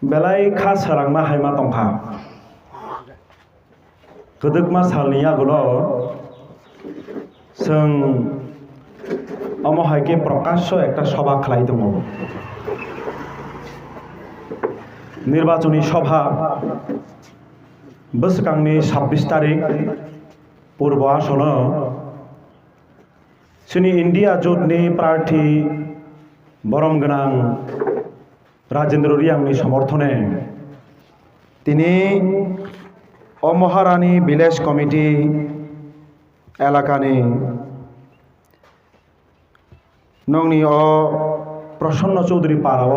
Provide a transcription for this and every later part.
Belai khas sarang ma hai ma tongkha. Kedek ma salni agulo जों अमहायके प्रकाश्य একটা সভা খালাই দङ নির্বাচনী সভা बोसोरनि 26 तारिख पूर्व आसन जोंनि इंडिया जुटनि प्रार्थी बरम गोनां राजेंद्र रियांनि समर्थने তিনি महारानी विलेज कमिटी एलाकानि नंनि प्रसन्न चौधरी पाराव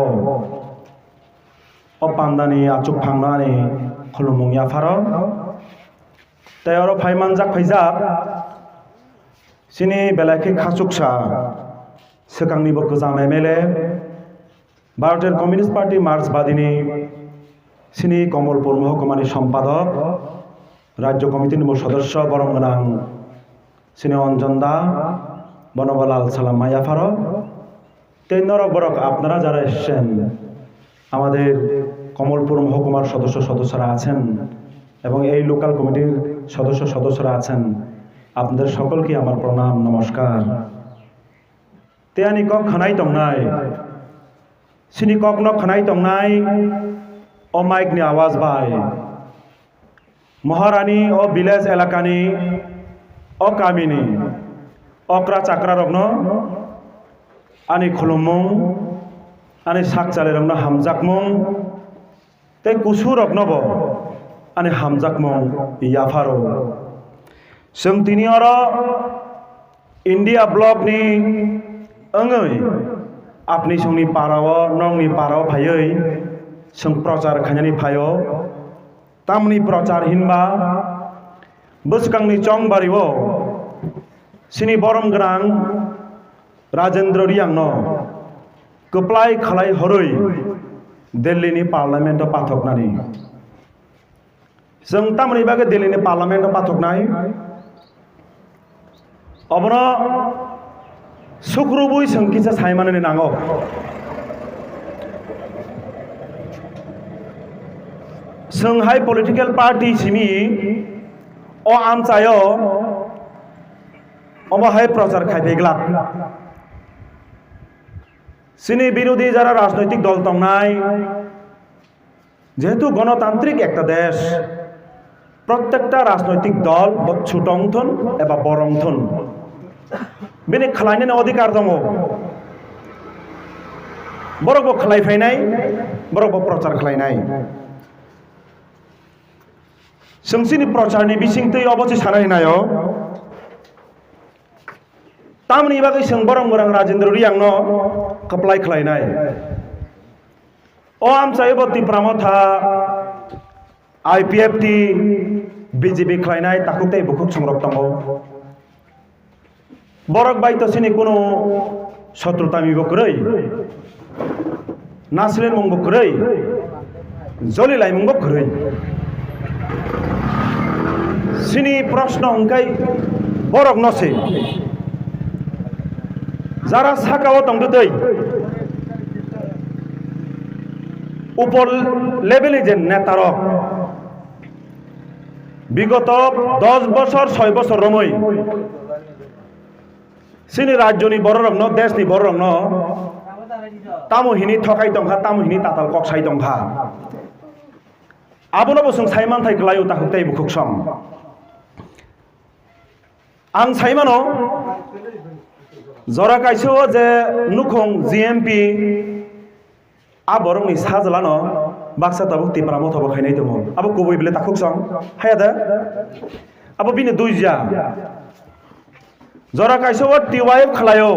पान्दानि आचुक फांनानि खुलुमुं याफार तयार फाइमानजाक फैजाक सिनि बेलाखि खासुकसा सोकांनिबो गोजाम एमएलए भारतीय कम्युनिस्ट पार्टी मार्क्सबादीनि सिनि कमलपुर महकुमानि सम्पादक राज्य कमिटिनि सदस्य बरम गोनां सिनि अंजन दा বনবলাল সালাম মায়াফার তেনরক বরক আপনারা যারা এসেছেন আমাদের কমলপুর মহকুমার সদস্যরা আছেন এবং এই লোকাল কমিটির সদস্যরা আছেন আপনাদের সকলকে আমার প্রণাম নমস্কার তেয়ানি কক খানাই তংনাই সিনি কক ন খানাই তংনাই ও মাইকনি আওয়াজ বাই মহারানী ও ভিলেজ এলাকানি ও কামিনী अक्रा चाक्रा रग्न आनी खुलुमुं आनी साकचाले रग्न हामजाकमुं ते कुसु रग्नबो आनी हामजाकमुं याफारो जों दिनै आरो इंडिया ब्लकनि ओङै आपनि संनि पाराव नंनि पाराव फायै जों प्रचार खायनानि फायो तामनि प्रचार हिनबा बोसोरनि चंबारिव सिनि बरम गोनां राजेंद्र रियांनो गोप्लाय खालाय हरै दिल्लीनि पार्लामेन्टआव पाठकनानै जों तामनि बागै दिल्लीनि पार्लामेन्टआव पाठकनाय अबनो सुख्रुबुय संकिसा सायमाननि नांगौ जोंहाय पलिटिकल पार्टी सिमि अ आमचायो अमहाय प्रचार खायफैग्ला सिनी विरोधी जरा राजनैतिक दल तंनाय जेहेतु गणतांत्रिक एक देश प्रत्येकटा राजनैतिक दल छोटंथन एबा बरंथन बेनि खालायनायनि अधिकार दङ बरगबो खालायफैनाय बरगबो प्रचार खालायनाय जोंसिनि प्रचारनि बिसिंथै अबसे सानायनायो तामनि बागै जों बरम गोनां राजेंद्र रियांनो कप्लाय खालायनाय अ आमचायो तिप्रामथा आईपीएफटी बीजेपी खालायनाय ताकुते बुकुक संरक दङ बरक बायतसिनि कोनो शत्रुता मिबकरै नासलेन मंबकरै जलिलाय मंबकरै सिनि प्रश्न अंकाय बरक नसे যারা সাকাও তংদুই উপর লেভেলে যে নেতারক বিগত 10 বছর 6 বছর রমই সিনি রাজ্যনি বড় রং দেশনি বড় রং তামহিনি ঠকাই দংখা তামহিনি তাতাল ককসাই দংখা আবনো বসং সাইমান থাই গ্লায়ু তাহুতাই বুকুকসম आं साइमानो जरा काइसो जे नुखं जीएमपी आबरंनि साजलानो बाक्सा ताबुक तिप्रामो थबो खायनाय दङ आबो गुबै बिले ताखुक सं हायादा आबो बिनि दुइजा जरा काइसो टिवाइफ खलायो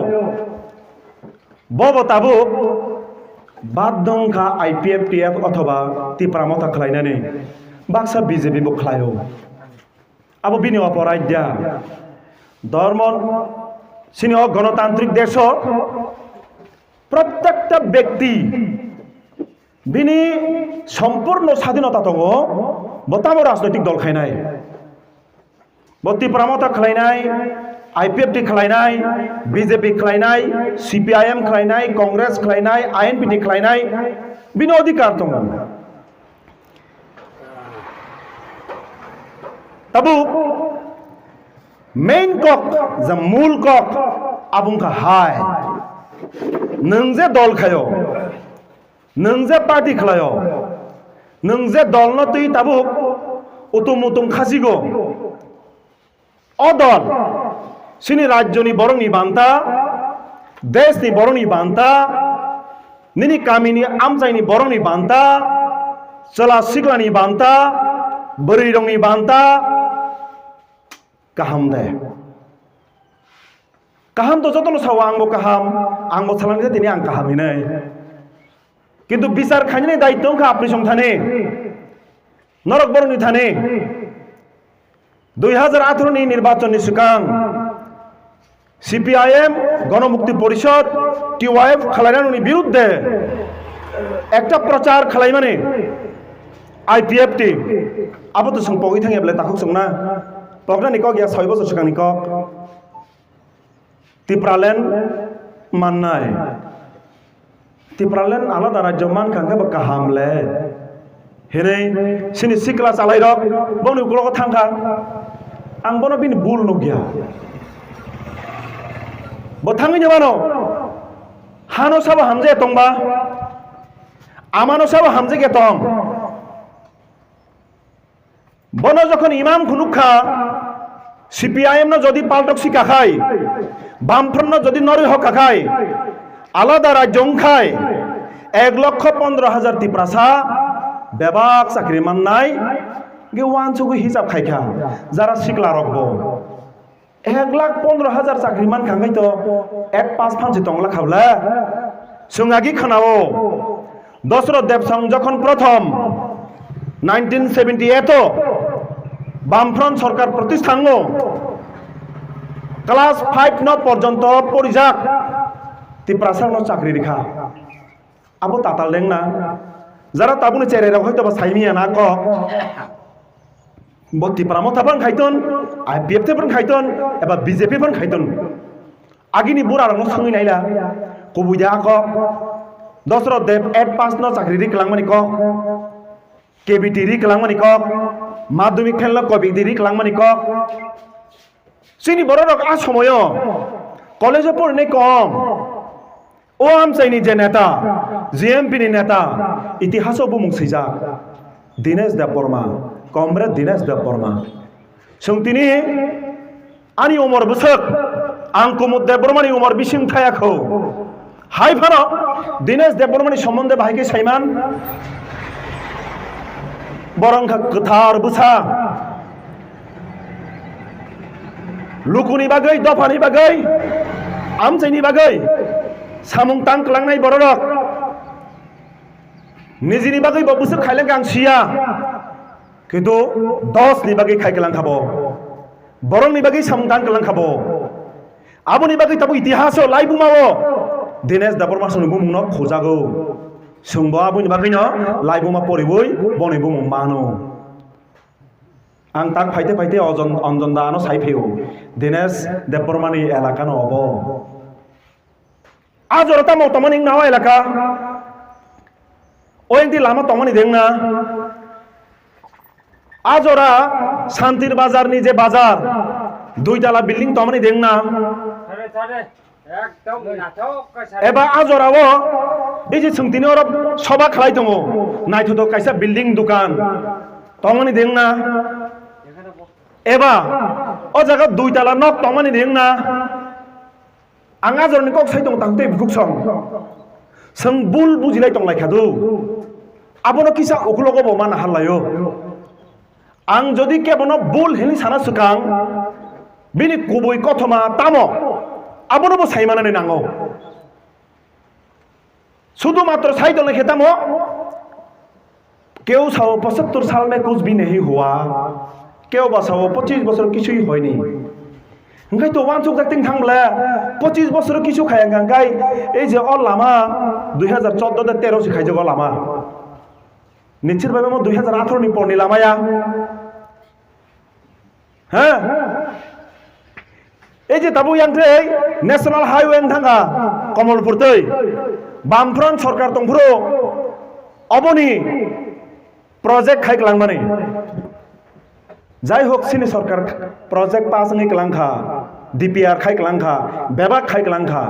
बबो ताबुक बाददंखा आईपीएफ टीएफ अथवा तिप्रामो था खलायनानै बाक्सा बीजेपी बो खलायो आबो बिनि अपराध्या धर्म सिनि गणतांत्रिक देश प्रत्येकटा व्यक्ति बिनि सम्पूर्ण स्वाधीनता दङ बतामो राजनैतिक दल खायनाय बत्ति प्रामता खालायनाय आईपीएफटी खालायनाय बीजेपी खालायनाय सीपीआईएम खालायनाय कांग्रेस खालायनाय आईएनपीटी खालायनाय बिनि अधिकार दङ tabuk main kok za mul kok abung ka hai nung je dol khayo nung je party khlayo nung je dol no tui tabuk utum utum khasigo odol sini rajyo ni borong ni banta desh ni borong ni banta nini kami ni amchai ni borong ni banta cela sikla ni banta beri dong ni banta kaham de kaham to jotono sawa angbo kaham angbo salani je tini ang kaham ini কিন্তু বিচার খাইনি দায়িত্ব আপনি সংথানে নরক বরণী থানে 2018 নি নির্বাচন নিশুকাং CPIM গণমুক্তি পরিষদ TYF খালাইনানি বিরুদ্ধে একটা প্রচার খালাই মানে আইপিএফটি আবো তো সংপগি থাঙ্গে বলে তাকুক সংনা পগনা নিকক ইয়া 6 বছর সিগাং নিকক তিপ্রালেন মাননাই তিপ্রালেন আলাদা রাজ্য মান খাঙ্গে বা কাহামলে হেনে সিনি সিকলা চালাই রক বনি উকলক থাঙ্কা আং বনো বিনি বুল নগিয়া বথাঙ্গি জমানো হানো সাবো হামজে তংবা আমানো সাবো হামজে গে তং বনো যখন ইমাম খুনুখা সিপিআইএম ন যদি পাল্টক শিকা খায় বামফ্রন্ট যদি নরি হকা খায় আলাদা রাজ্য খায় 1,15,000 তিপ্রাসা বেবাক চাকরি মান নাই গে ওয়ান চুগু হিসাব খাইখা যারা শিকলা রকবো 1,15,000 চাকরি মান খাঙ্গাই তো 1.5 ফাঞ্চি টংলা খাবলা সুঙ্গাগি খানাও দশরথ দেবসং যখন প্রথম 1978 বামফ্রন্ট সরকার প্রতিষ্ঠান ক্লাস 5 ন পর্যন্ত পরিযাক তিপ্রাসার ন চাকরি রেখা আবো তাতাল লেং না যারা তাবুনি চেরে হয়তো বা সাইমিয়া না ক বত্তি প্রামো থাপান খাইতন আইপিএফ থাপান খাইতন এবা বিজেপি ফান খাইতন আগিনি বুড়া রং সঙ্গি নাইলা কবুইয়া ক দশরথ দেব 8-5 ন চাকরি রিকলাং মানি ক কেবিটি রিকলাং মানি ক মাধ্যমিক ফেলল কবিটি রিকলাং মানি ক সিনি বড় রক আ সময় কলেজে পড়নে কম ও আমচাইনি যে নেতা জিএমপি নি নেতা ইতিহাসও বুমুং সিজা দীনেশ দেববর্মা কমরেড দীনেশ দেববর্মা তিনি আনি উমর বসক আং কুমুদ দেববর্মানি উমর বিসিং থায়াখো হাই ফানো দীনেশ দেববর্মানি সম্বন্ধে ভাইকে সাইমান বরংখা কথার বুছা লুকুনি বাগৈ দফানি বাগৈ আমচাইনি বাগৈ সামুং তাং কলাংনাই বড় রক নিজেনি বাগৈ ববুসো খাইলে গাংসিয়া কিন্তু 10 নি বাগৈ খাই গেলাং খাবো বরং নি বাগৈ সামুং তাং কলাং খাবো আবনি বাগৈ তাবো ইতিহাসও লাইবুমাও দীনেশ দেববর্মা সঙ্গে বুমুং ন খোজাগো সুংবো আবনি বাগৈ ন লাইবুমা পরিবই বনি বুমুং মানো আং তাক ফাইতে ফাইতে অঞ্জন দানো সাইফেও দীনেশ দেববর্মানি এলাকা ন অব আজ ওরা তামো তমনি নাও এলাকা ওইন্তি লামা তমনি দেং না আজ ওরা শান্তির বাজার নিজে বাজার 2 তলা বিল্ডিং তমনি দেং না এবা আজ ওরাও এই যে ছংতিনি ওরা সবা খালাই দङ নাইথতো কাইসা বিল্ডিং দোকান তমনি দেং না এবা ও জায়গা 2 তলা নক তমনি দেং না आंगा जरनि कक साइ दं तांते बुक सं सं बुल बुजिलाय दं लायखादु आबनो किसा अखुलगो बो मान हालायो आं जदि केबनो बुल हेनि साना सुकां बिनि कुबुय कथमा तामो आबनो बो साइमानानै नांगौ शुद्ध मात्र साइ दं लेखेतामो केउ साओ 75 साल में कुछ भी नहीं हुआ केउ बासाओ 25 বছর কিছুই হয়নি ngay to wan chuk jak ting thang bla 25 বছর কিছু খায় গাঙ্গাই এই যে অল লামা 2014 তে 13 সে খাই যে লামা নিশ্চিত ভাবে মো 2018 নি পড়নি লামায়া হ্যাঁ এই যে তাবু ইয়াংতে ন্যাশনাল হাইওয়ে থাঙ্গা কমলপুর তৈ বামফ্রন্ট সরকার তংফুরো অবনি প্রজেক্ট খাইকলাং মানে যাই হোক সিনি সরকার প্রজেক্ট পাস নই ক্লাংখা ডিপিআর খাই ক্লাংখা বেবাক খাই ক্লাংখা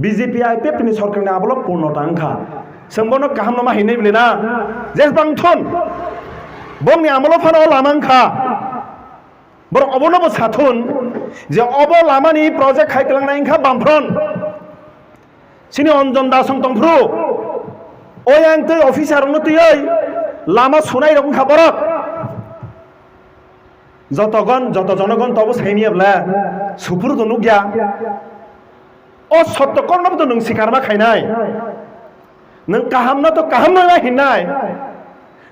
বিজেপি আইপিএফ नि সরকারनि আবল পূর্ণতা আংখা सोंबनो गाहाम नामा हैनाय बिलेना जेसबांथन बंनि आमल फानो लामांखा बर अबनबो साथुन जे अब लामानि प्रजेक्ट खायख्लांनाय इंखा बामफ्रन सिनि अंजन दासं तंफ्रु ओयां तै अफिसार न तै लामा सुनाय रकम खबरक যত জনগণ তব সাইনিয়াবলা সুপুর তো নুগিয়া ও সত্য কর্ণব তো নং শিকারমা খাইনাই নং কাহাম না তো কাহাম না হিনাই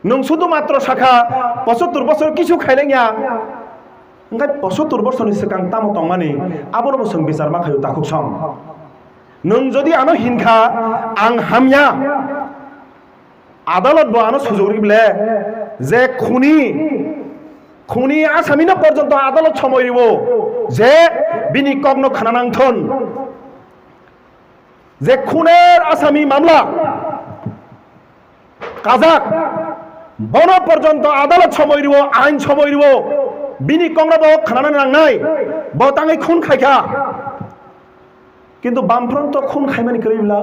নং শুধু মাত্র শাখা 75 বছর কিছু খাইলেঙ্গিয়া ওঙ্গাই 75 বছরনি সিকাং তামো তংমানি আবর বসং বিচার মা খায়ু তাকুক সং নং যদি আনো হিনখা আং হামিয়া আদালত বো আনো সুযোগ রিবলে যে খুনি আসামিনা পর্যন্ত আদালত সময় দিব যে বিনি কগ্ন খানানাংথন যে খুনের আসামি মামলা কাজাক বন পর্যন্ত আদালত সময় দিব আইন সময় দিব বিনি কংগ্রব খানানা নাংনাই বতাঙে খুন খাইখা কিন্তু বামফ্রন্ট খুন খাইমানি করিবলা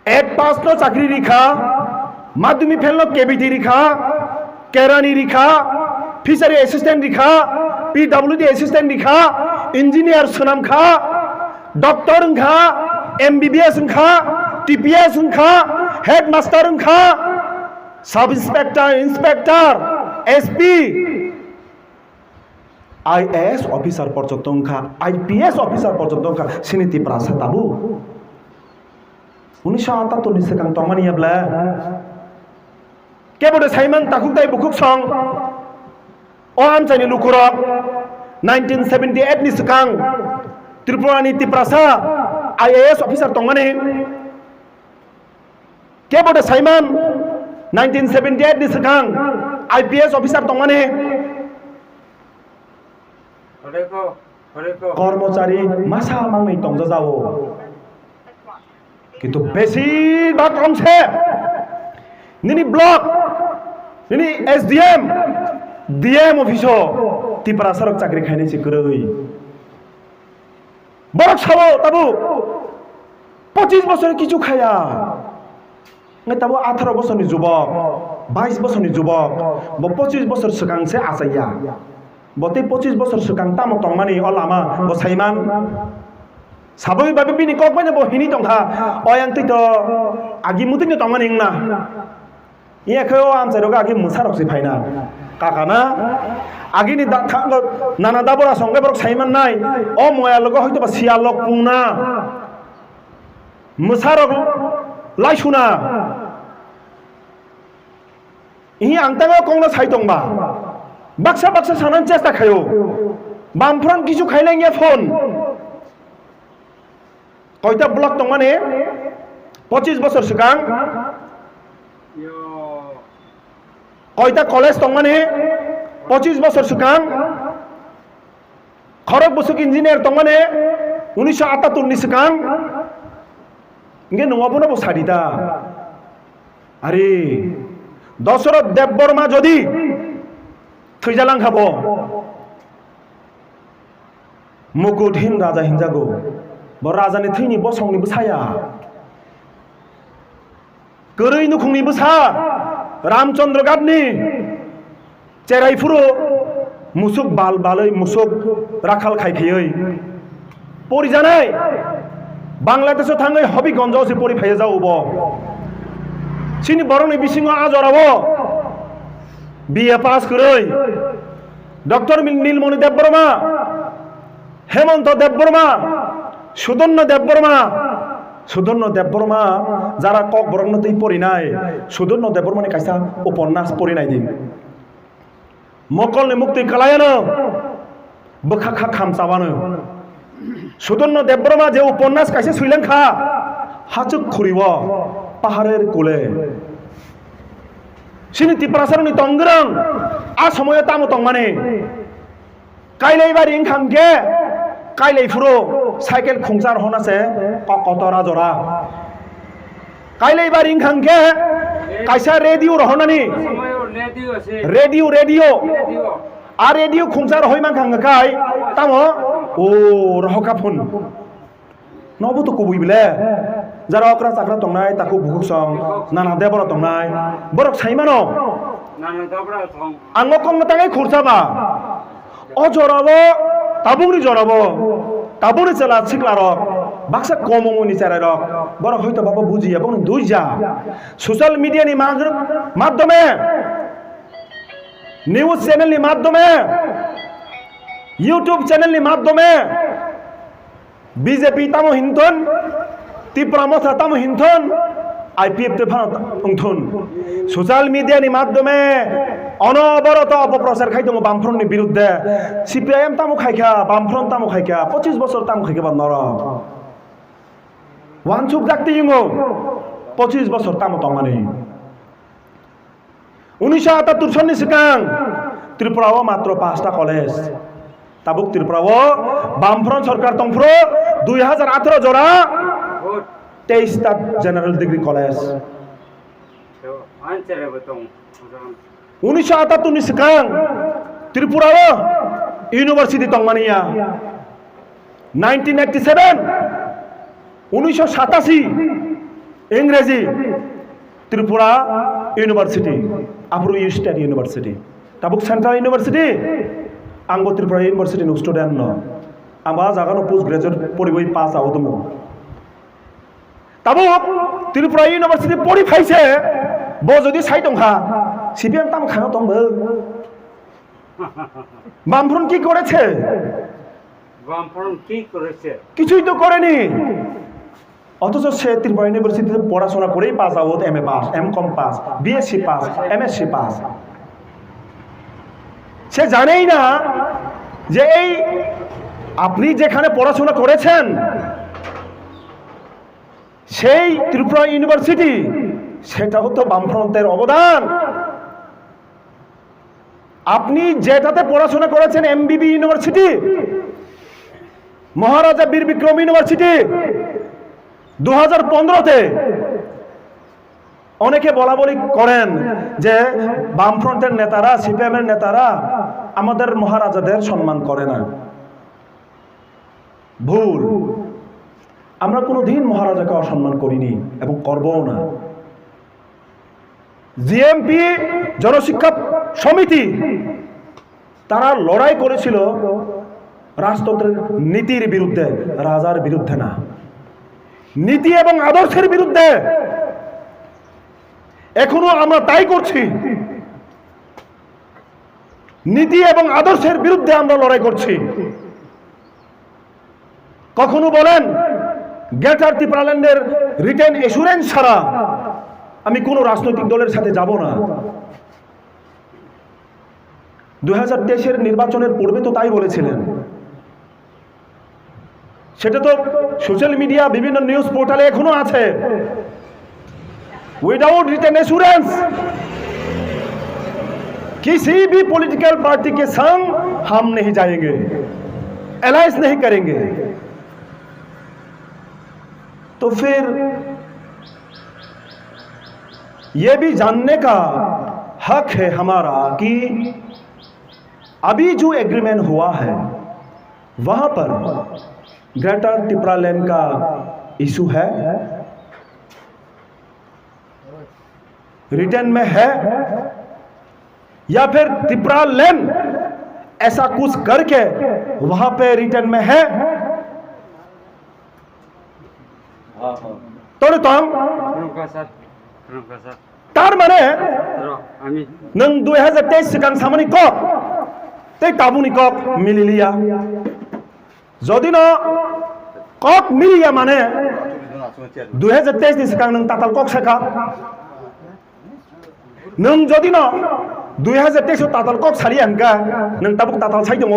এক পাঁচ ন চাকরি রিখা মাধ্যমিক ফেললো কেবিটি রিখা কেরানি রিখা ফিশারি অ্যাসিস্ট্যান্ট রিখা পিডব্লিউডি অ্যাসিস্ট্যান্ট রিখা ইঞ্জিনিয়ার সুনাম খা ডক্টর খা এমবিবিএস খা টিপিএস খা হেডমাস্টার খা sub inspector inspector SP IAS officer পর্যন্ত খা আইপিএস অফিসার পর্যন্ত খা সিনিতি প্রাসা তাবু 1978 ni sekang tongmani yabla kebode saiman takuk dai bukuk song o amchani lukurok 1978 ni sekang Tripura ni tiprasa IAS officer tongmani kebode saiman 1978 ni sekang IPS officer tongmani কর্মচারী মাসা মাংনি তংজা যাও কিন্তু বেশিরভাগ অংশে নিনি ব্লক নিনি SDM DM office Tripura সড়ক চাকরি খাইনাইছে গরৈ বড় সাবো তাবু 25 বছর কিছু খায়া নাই তাবু 18 বছরনি যুবক 22 বছরনি যুবক 25 বছর সিগাংসে আসাইয়া বতে 25 বছর সিগাং তামো তংমানি অলামা বসাইমান সাবই বাবে বিনি কক বাইনা বহিনি তংখা অয়াং তৈ তো আগি মুতিনি তংমানি না ইয়াখো আমসাইরোগা আগি মুসারকসি ফাইনা কাকানা আগিনি নানা দাবরা সঙ্গে বরক সাইমান নাই ও ময়া লগ হয়তো বা সিয়ালক পুংনা মুসারক লাইসুনা ই আংতাঙ্গ কংনা সাইতংবা বাক্সা বাক্সা সানান চেষ্টা খায়ো বামফ্রন কিছু খাইলাঙ্গিয়া ফোন কয়টা ব্লক তং মানে 25 বছর সিগাং কয়টা কলেজ তং মানে 25 বছর সিগাং খরগ বসুক ইঞ্জিনিয়ার তং মানে 1978 ni সিগাং ইংগে নওয়াবনা বসাদিতা আরে দশরথ দেববর্মা যদি থৈজালাং খাবো মুকুটহীন রাজা হিনজাগো রাজাनि थैनि बसंनिबो साया गोरै नुखुंनिबो सा रामचंद्र गादनि चेराइफुरो मुसुक बाल बालै मुसुक राखाल खाइखै परिजानाय बांलादेशआव थाङै हबिगन्जआवसो परिफाया जावबो सिनि बरंनि बिसिङाव आजरावो बिए पास करै डक्टर नीलमणि देबबर्मा हेमंत देबबर्मा সুদর্ণ দেববর্মা যারা কক বরংনতেই পড়ি নাই সুদর্ণ দেববর্মানি কাইসা উপন্যাস পড়ি নাই দিন মকলনি মুক্তি কালায়ানো বখাখা খামচাবানো সুদর্ণ দেববর্মা যে উপন্যাস কাইসা সুইলাংখা হাচুক খুরিব পাহাড়ের কোলে সিনি ত্রিপুরাসারনি তংগ্রং আ সময় তামো তংমানে কাইলাইবারি ইংখামকে কাইলাইফুরো সাইকেল খুংসার হনাছে কতরা জরা কাইলাইবারি ইংখামকে কাইসা রেডিও রহনানি রেডিও রেডিও আর রেডিও খুংসার হই মান খাঙ্গাখাই তামো ও রহকাফুন নবো তো কবুই বলে যারা অকরা চাকরা তংনাই তাকু বুকুসং নানা দেবরা তংনাই বরক সাইমানো আঙ্গ কম তাঙ্গাই খুরসাবা অ জরাবো তাবুংনি জরাবো তাবুংনি চেলা সিকলা রক বাক্সা কমমনি চেরা রক বরক হয়তো বাবা বুঝি এবং দুইজা সোশ্যাল মিডিয়ানি মাধ্যমে নিউজ চ্যানেলনি মাধ্যমে ইউটিউব চ্যানেলনি মাধ্যমে বিজেপি তামো হিনথন ত্রিপুরা মথা তামো হিনথন আইপিএফ তে ভারত উংথন সোশ্যাল মিডিয়ানি মাধ্যমে অনবরত অপপ্রচার খাইতো বামফ্রন্টনি বিরুদ্ধে সিপিআইএম তামো খাইখা বামফ্রন্ট তামো খাইখা 25 বছর তামো খাইখা নর ওয়ানসুক ডাকতে ইঙ্গো 25 বছর তামো তংমানি 1978 সননি সিকাং ত্রিপুরাও মাত্র 5টা কলেজ তাবুক ত্রিপুরাও বামফ্রন্ট সরকার তংফ্রো 2018 জোড়া 23টা general degree college 1978 ni sekarang Tripura University Tongmania 1987 1987 ইংরেজি ত্রিপুরা ইউনিভার্সিটি আফ্রো স্টেট ইউনিভার্সিটি তাবুক সেন্ট্রাল ইউনিভার্সিটি আঙ্গ ত্রিপুরা ইউনিভার্সিটি নো স্টুডেন্ট ন আমা জাগানো পোস্ট গ্রাজুয়েট পড়িবই পাস আউদম তাবুক ত্রিপুরা ইউনিভার্সিটি পড়ি ফাইছে ব যদি সাইতংখা সিপিএম তাম খাও তংবো বামফ্রন্ট কি করেছে কিছুই তো করেনি অথচ সে ত্রিপুরা ইউনিভার্সিটিতে পড়াশোনা করেই pass out MA pass MCom pass BSc pass MSc pass সে জানেই না যে এই আপনি যেখানে পড়াশোনা করেছেন সেই ত্রিপুরা ইউনিভার্সিটি সেটাও তো বামফ্রন্টের অবদান আপনি যেটাতে পড়াশোনা করেছেন এমবিবি ইউনিভার্সিটি মহারাজা বীর বিক্রম ইউনিভার্সিটি 2015-তে অনেকে বলা বলি করেন যে বামফ্রন্টের নেতারা সিপিএম এর নেতারা আমাদের মহারাজাদের সম্মান করে না ভুল আমরা কোনোদিন মহারাজাকে অসম্মান করিনি এবং করবও না জিএমপি জনশিক্ষা সমিতি তারা লড়াই করেছিল রাজতন্ত্রের নীতির বিরুদ্ধে রাজার বিরুদ্ধে না নীতি এবং আদর্শের বিরুদ্ধে এখনো আমরা তাই করছি নীতি এবং আদর্শের বিরুদ্ধে আমরা লড়াই করছি কখনো বলেন গ্রেটার ত্রিপুরাল্যান্ডের রিটেন এসুরেন্স ছাড়া আমি কোন রাজনৈতিক দলের সাথে যাব না 2023-এর নির্বাচনের পূর্বে তো তাই বলেছিলেন সেটা তো সোশ্যাল মিডিয়া বিভিন্ন নিউজ পোর্টালে এখনো আছে উইদাউট रिटर्न एश्योरेंस किसी भी पॉलिटिकल पार्टी के संग हम नहीं जाएंगे अलायंस नहीं करेंगे तो फिर ये भी जानने का हक है हमारा कि अभी जो एग्रीमेंट हुआ है वहां पर ग्रेटर टिप्रालैंड का इशू है रिटर्न में है या फिर टिप्रालैंड ऐसा कुछ करके वहां पे रिटर्न में है तो तार माने नों 2023 सिगां सामनि कक तै ताबुनि कक मिलिलिया जदि न कक मिलिया माने 2023 नि सिगां नों ताताल कक सेखा नों जदि न 2023 ताताल कक सारि आंगा नों ताबुक ताताल साइ दङ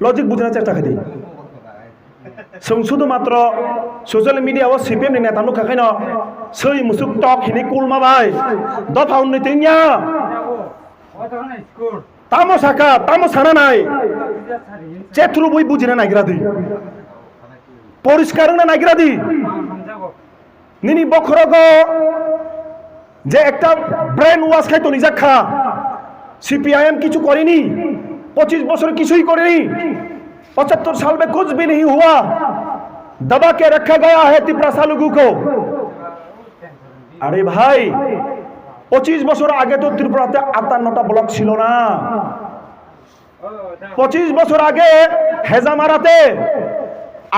लजिक बुझना चेष्टा खादि जों शुधुमात्र सोशल मिडिया सीपीएम नि नेता नुखाखायनो सै मुसुक टक हिनि कुलमाबाय दफा उन्नि तिंया तामो साका तामो साना नाय चेथ्रु बय बुजिना नागिरा दै परिष्कार ना नागिरा दै निनि बखरग যে একটা ব্রেন ওয়াশ খাইতো নিজা খা सीपीआईएम কিছু করেনি 25 বছর কিছুই করেনি 75 साल में कुछ भी नहीं हुआ दबा के रखा गया है तिपरासा लोगों को अरे भाई 25 বছর আগে তো ত্রিপুরাতে 58টা ব্লক ছিল না 25 বছর আগে হেজামারাতে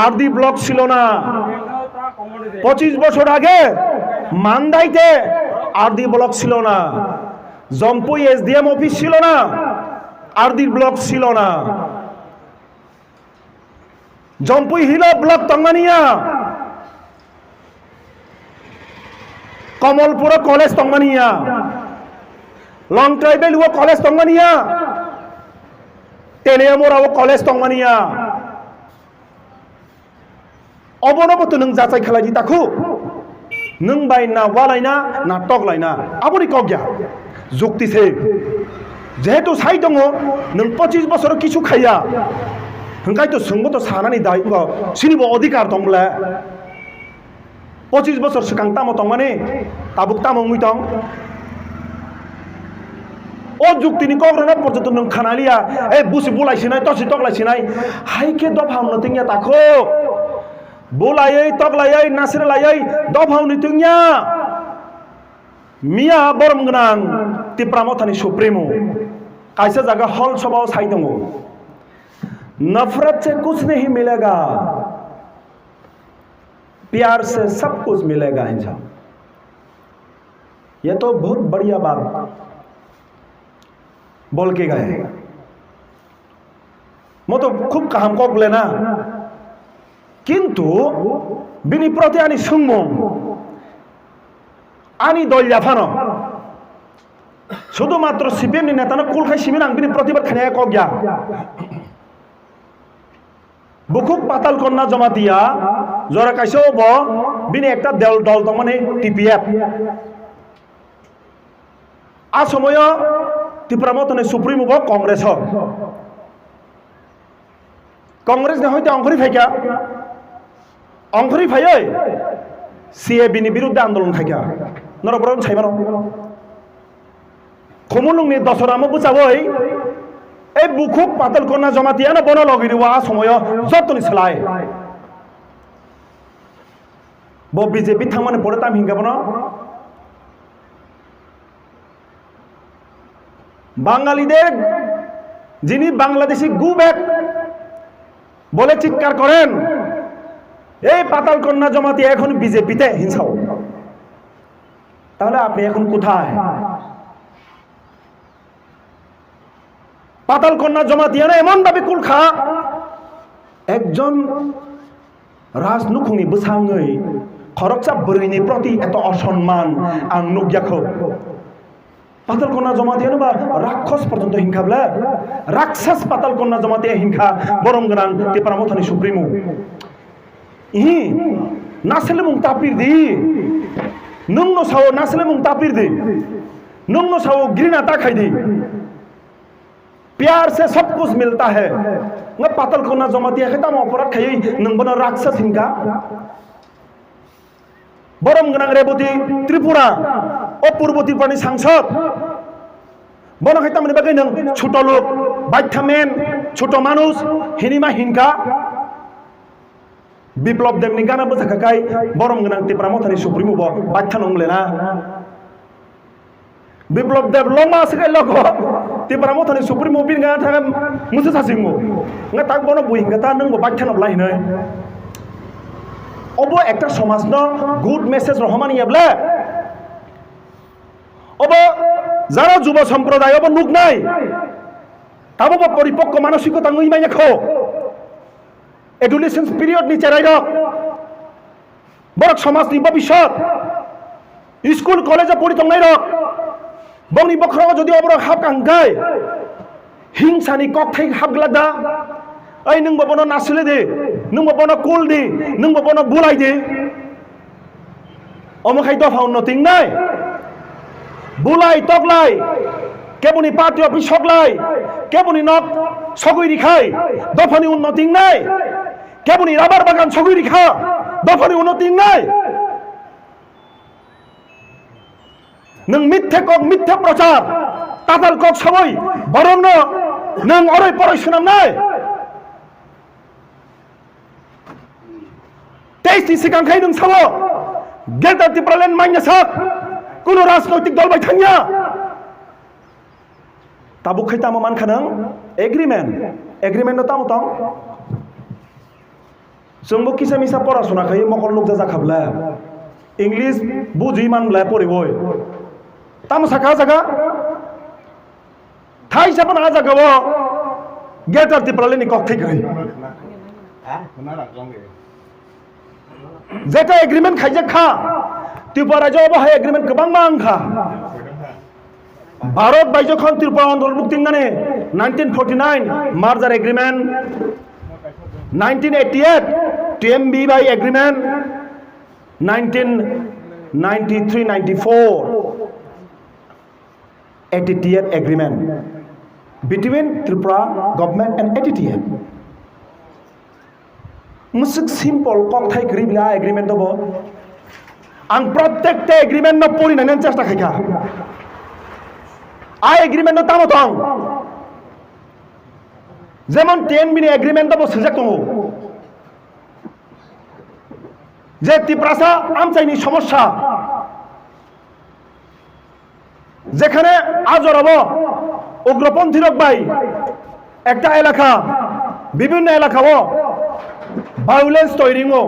আরডি ব্লক ছিল না 25 বছর আগে মান্দাইতে আরডি ব্লক ছিল না জম্পুই এসডিএম অফিস ছিল না আরডি ব্লক ছিল না জম্পুই হিল ব্লক তঙ্গানিয়া কমলপুর কলেজ তঙ্গানিয়া লং ট্রাইবেল ও কলেজ তঙ্গানিয়া টেলিয়ামোরা ও কলেজ তঙ্গানিয়া অবনবত নং যাচাই খালাইনি তাকু नों बायना वालायना ना टकलायना आबोनि कग्या जुक्तिसे जेहेतु साइ दङ नों 25 বছর কিছু खाया हंखायथ सोंबोथ सानानि दाय सिनिबो अधिकार दंब्ला 25 বছর सिगां तामो दंमाने ताबुक तामो मुइदं ओ जुक्तिनि कग्रना पर्यन्त नों खानालिया ए बुसि बुलायसिनाय तसि तकलायसिनाय हायके दफाम नतिंया ताखो बोलायै तगलायै नासिरलायै दफाव निथिंया मिया बरम गनां तिप्रामथानि सुप्रीमो कायसे जगह हल सभाव साइ दङ नफरत से कुछ नहीं मिलेगा प्यार से सब कुछ मिलेगा इंसान ये तो बहुत बढ़िया बात बोल के गए मैं तो खूब काम कक लेना किंतु बिनि प्रति आनी सुंगमो आनी दल जाफानो शुधुमात्र सीपीएम नि नेतानो कुलखाय सिमिन आं बिनि प्रतिबाद खानाया कग्या बुकुक पाताल कन्या जमातिया जरा कायसे अब बिनि एकटा दल दं माने टीपीएफ आ समय तिप्रामथानि सुप्रीमो ब कांग्रेस ने हयतो अंकुरी फायका अंकुरी फायै सीएबी नि बिरुद्धे आंदोलन खायका नरबरन साइबानो खमुलुंनि दसरामो बुचाबै ए बुकुक पातल कन्या जमातिया ना बन लगिरिवा समय जतनि सलाय ब बीजेपी थांमाने पड़े ताम हिंगाबनो বাঙালিদের যিনি বাংলাদেশি গুবেক বলে চিৎকার করেন এই পাতাল কন্যা জমাতি এখন বিজেপিতে হিংসাও তাহলে আপনি এখন কোথায় পাতাল কন্যা জমাতি এমন ভাবে কুলখা একজন রাজনুখুনি বসাङै খরকসা বরैनि প্রতি এত অসম্মান आं नुग्याखौ पाताल कन्या जमातिया बा राक्षस पर्यन्त हिंखाब्ला राक्षस पाताल कन्या जमातिया हिंखा बरम गनां तिप्रामथानि सुप्रीमो इ नासले मुं तापिर दि नोंनो साव नासले मुं तापिर दि नोंनो साव गिरिना ताखाय दि प्यार से सब कुछ मिलता है न पाताल कन्या जमातिया खेता म अपराध खायै नोंबनो राक्षस हिंखा बरम गनां रेवती त्रिपुरा और पूर्व त्रिपुरानि सांसद बन खायता माने बागै नों छोट लोक बाध्यमेन छोट मानुस हिनिमा हिंखा बिप्लब देवनि गाना बसाखाय बरम गनां तिप्रामथानि सुप्रीमो बाध्य नंलेना बिप्लब देव लंगा सकै लग तिप्रामथानि सुप्रीमो बिन गाना थागा मुसे सासिंगो nga tak bono buhinga ta नों बाध्य नबलायनै अब एक समाज गुड मेसेज रहमानियाब्ला अब जरा युव सम्प्रदाय अब नुकनाय तब परिपक्व मानसिकता नैमायखौ एडुलेसेंस पिरियड नि चेराय बरक समाज नि भविष्यत स्कूल कॉलेज पढ़ी तंगनाय बंनि बखराव जदि अब हाबकांगाय हिंसानि ककथाय हाबग्लादा ऐ नोंबो बनो नासले दे नोंबो बनो कुल दे नोंबो बनो बुलाय दे अमखाय दफाव नथिं नाय बुलाय तगलाय केबुनि पार्टी अफिस सकलाय केबुनि नक सगुइरि खाय दफानि उन्नति नाय केबुनि राबार बागान सगुइरि खा दफानि उन्नति नाय नों मिथ्या কক मिथ्या प्रचार ताताल কক सबै बरं नों अरै परै सोनामनाय 23 सिगांखाय नों सावो गेजेर त्रिपुरालेण्ड माइन्या साक কোনো राजनैतिक दल बाय थांया ताबुक खै तामो मानखा नों एग्रीमेन्ट तामो तं जोंबो किसा मिसा पराशुनाखै मकल लुकजा जाखाब्ला इंग्लिश बुजि मानब्ला परिबय तामो साखा जागा थाइ सापन आ जागाबो गेजेर त्रिपुरालेण्ड কক थैग्रै जेटा एग्रीमेंट खाइजे खा त्रिपुरा राज्य बाहाय एग्रीमेंट गोबां मांखा भारत बायजो खन त्रिपुरा आंदोलन मुक्तिंगाने 1949 मार्जार agreement 1988 TMB by agreement 1993-94 ATTF agreement between Tripura government and ATTF मुसुक सिम्पल কক थाइ ग्रिबला एग्रीमेंट दबो आं प्रत्येकटे एग्रीमेंट न परिनायनि चेष्टा खायखा आ एग्रीमेंट न तामो दं जेमन TNB नि एग्रीमेंट दबो सुजाक दङ যে ত্রিপুরাসা আমচাইনি সমস্যা যেখানে আজরব উগ্রপন্থী রকবাই একটা এলাকা বিভিন্ন এলাকাও ভায়োলেন্স তৈরিও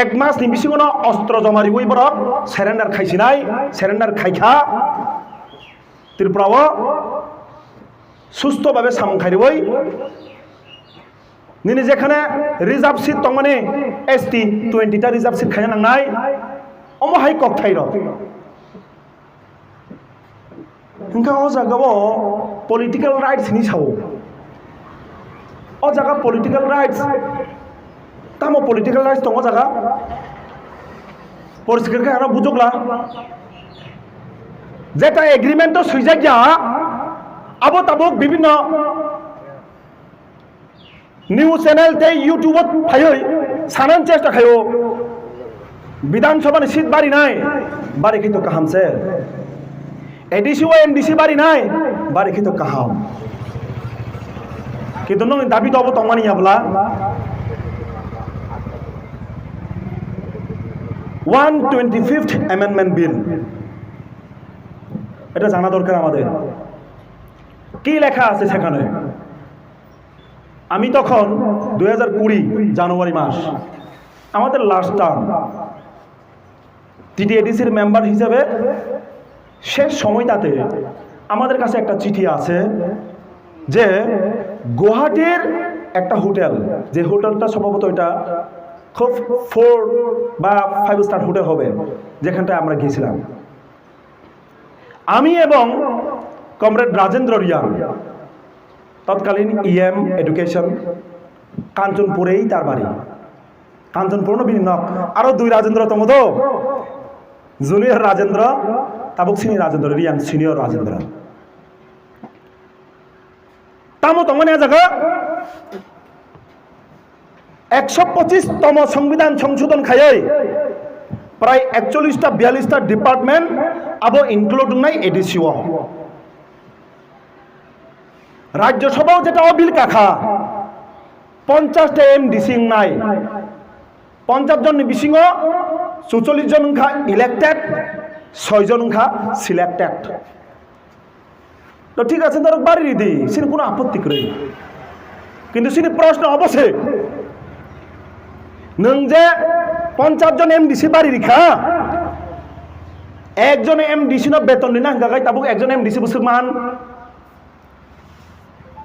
এক মাস नि बिसिङावनो अस्त्र जमारि बरक सारेन्डार खाइसिनाय सारेन्डार खाइखा त्रिपुराव सुस्थभावे सामखाइरबय निने जेखाने रिजार्व सीट दं माने ST 20टा रिजार्व सीट खायना नांनाय अमहाय কক थाइर हिंखा अ जागाव पलिटिकल राइट्स नि साव अ जागा पलिटिकल राइट्स तामो पलिटिकल राइट्स दं अ जागा परिस्थितिखौ आरो बुजोगला जेटा एग्रीमेंट सैजागिया आबो ताबुक विभिन्न न्यूज चैनल ते यूट्यूब फायै सानन चेष्टा खायो विधानसभा नि सीट बारी खितो काहाम से एडीसी व एमडीसी बारी नाय बारी खितो काहाम किन्तु नों दाबी दबो तंमानि याबला 125th अमेंडमेंट बिल এটা জানা দরকার আমাদের কি লেখা আছে সেখানে আমি তখন 2020 জানুয়ারি মাস আমাদের লাস্ট টার্ম টিটিএডিসির মেম্বার হিসেবে শেষ সময়টাতে আমাদের কাছে একটা চিঠি আছে যে গুয়াহাটির একটা হোটেল যে হোটেলটা সম্ভবত এটা খুব 4 বা 5 স্টার হোটেল হবে যেখানটায় আমরা গিয়েছিলাম আমি এবং কমরেড রাজেন্দ্র রিয়াং তৎকালীন ইএম এডুকেশন কাঞ্চনপুরেই তার বাড়ি কাঞ্চনপুর নক আরো দুই রাজেন্দ্র তমদ জুনিয়র রাজেন্দ্র তাবুক সিনি রাজেন্দ্র রিয়াং সিনিয়র রাজেন্দ্র তামো তমনে জায়গা 125তম সংবিধান সংশোধন খাयै প্রায় 41টা 42টা ডিপার্টমেন্ট আবো ইনক্লুড নাই এডিসিও राज्यसभा जेटा अबिल काखा 50टा एमडीसी नाय 50 जन बिसिङ 44 जन खा इलेक्टेड 6 जन खा सिलेक्टेड तो ठीक আছে ধর বাড়ি দি সিন কোনো আপত্তি করে কিন্তু সিন প্রশ্ন অবশ্যই নং যে 50 জন এমডিসি বাড়ি রিখা একজন এমডিসি ন বেতন দিনা গাগাই তাবুক একজন এমডিসি বসমান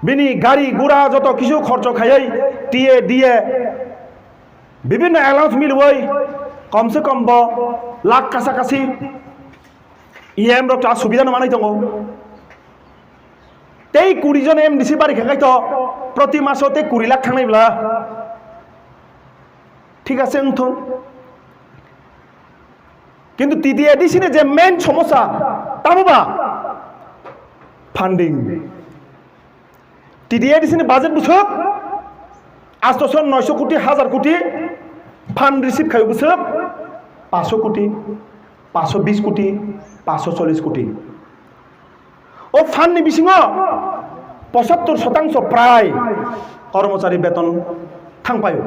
बिनी गाड़ी गुड़ा जो किस खर्च खाई टीए डीए विभिन्न एलाउंस मिलबई कम से कम लाख काछाकाछि इएम रा सुविधा मानाई दङ तेई 20 जन एमडीसी बारी खाई तो प्रति मासते 20 लाख थांनायब्ला ठीक আছে उन्थन किन्तु टीटीएडिसि जे मेन समस्या ताबा फान्डिं टीटीएडिसि बाजेट बुसुक 800 900 कोटी 1000 कोटी फान्ड रिसिभ खायो बुसुक 500 कोटी 520 কোটি 540 কোটি ও ফান্ডনি বিসিङ 75% প্রায় কর্মচারী বেতন থাংপাयो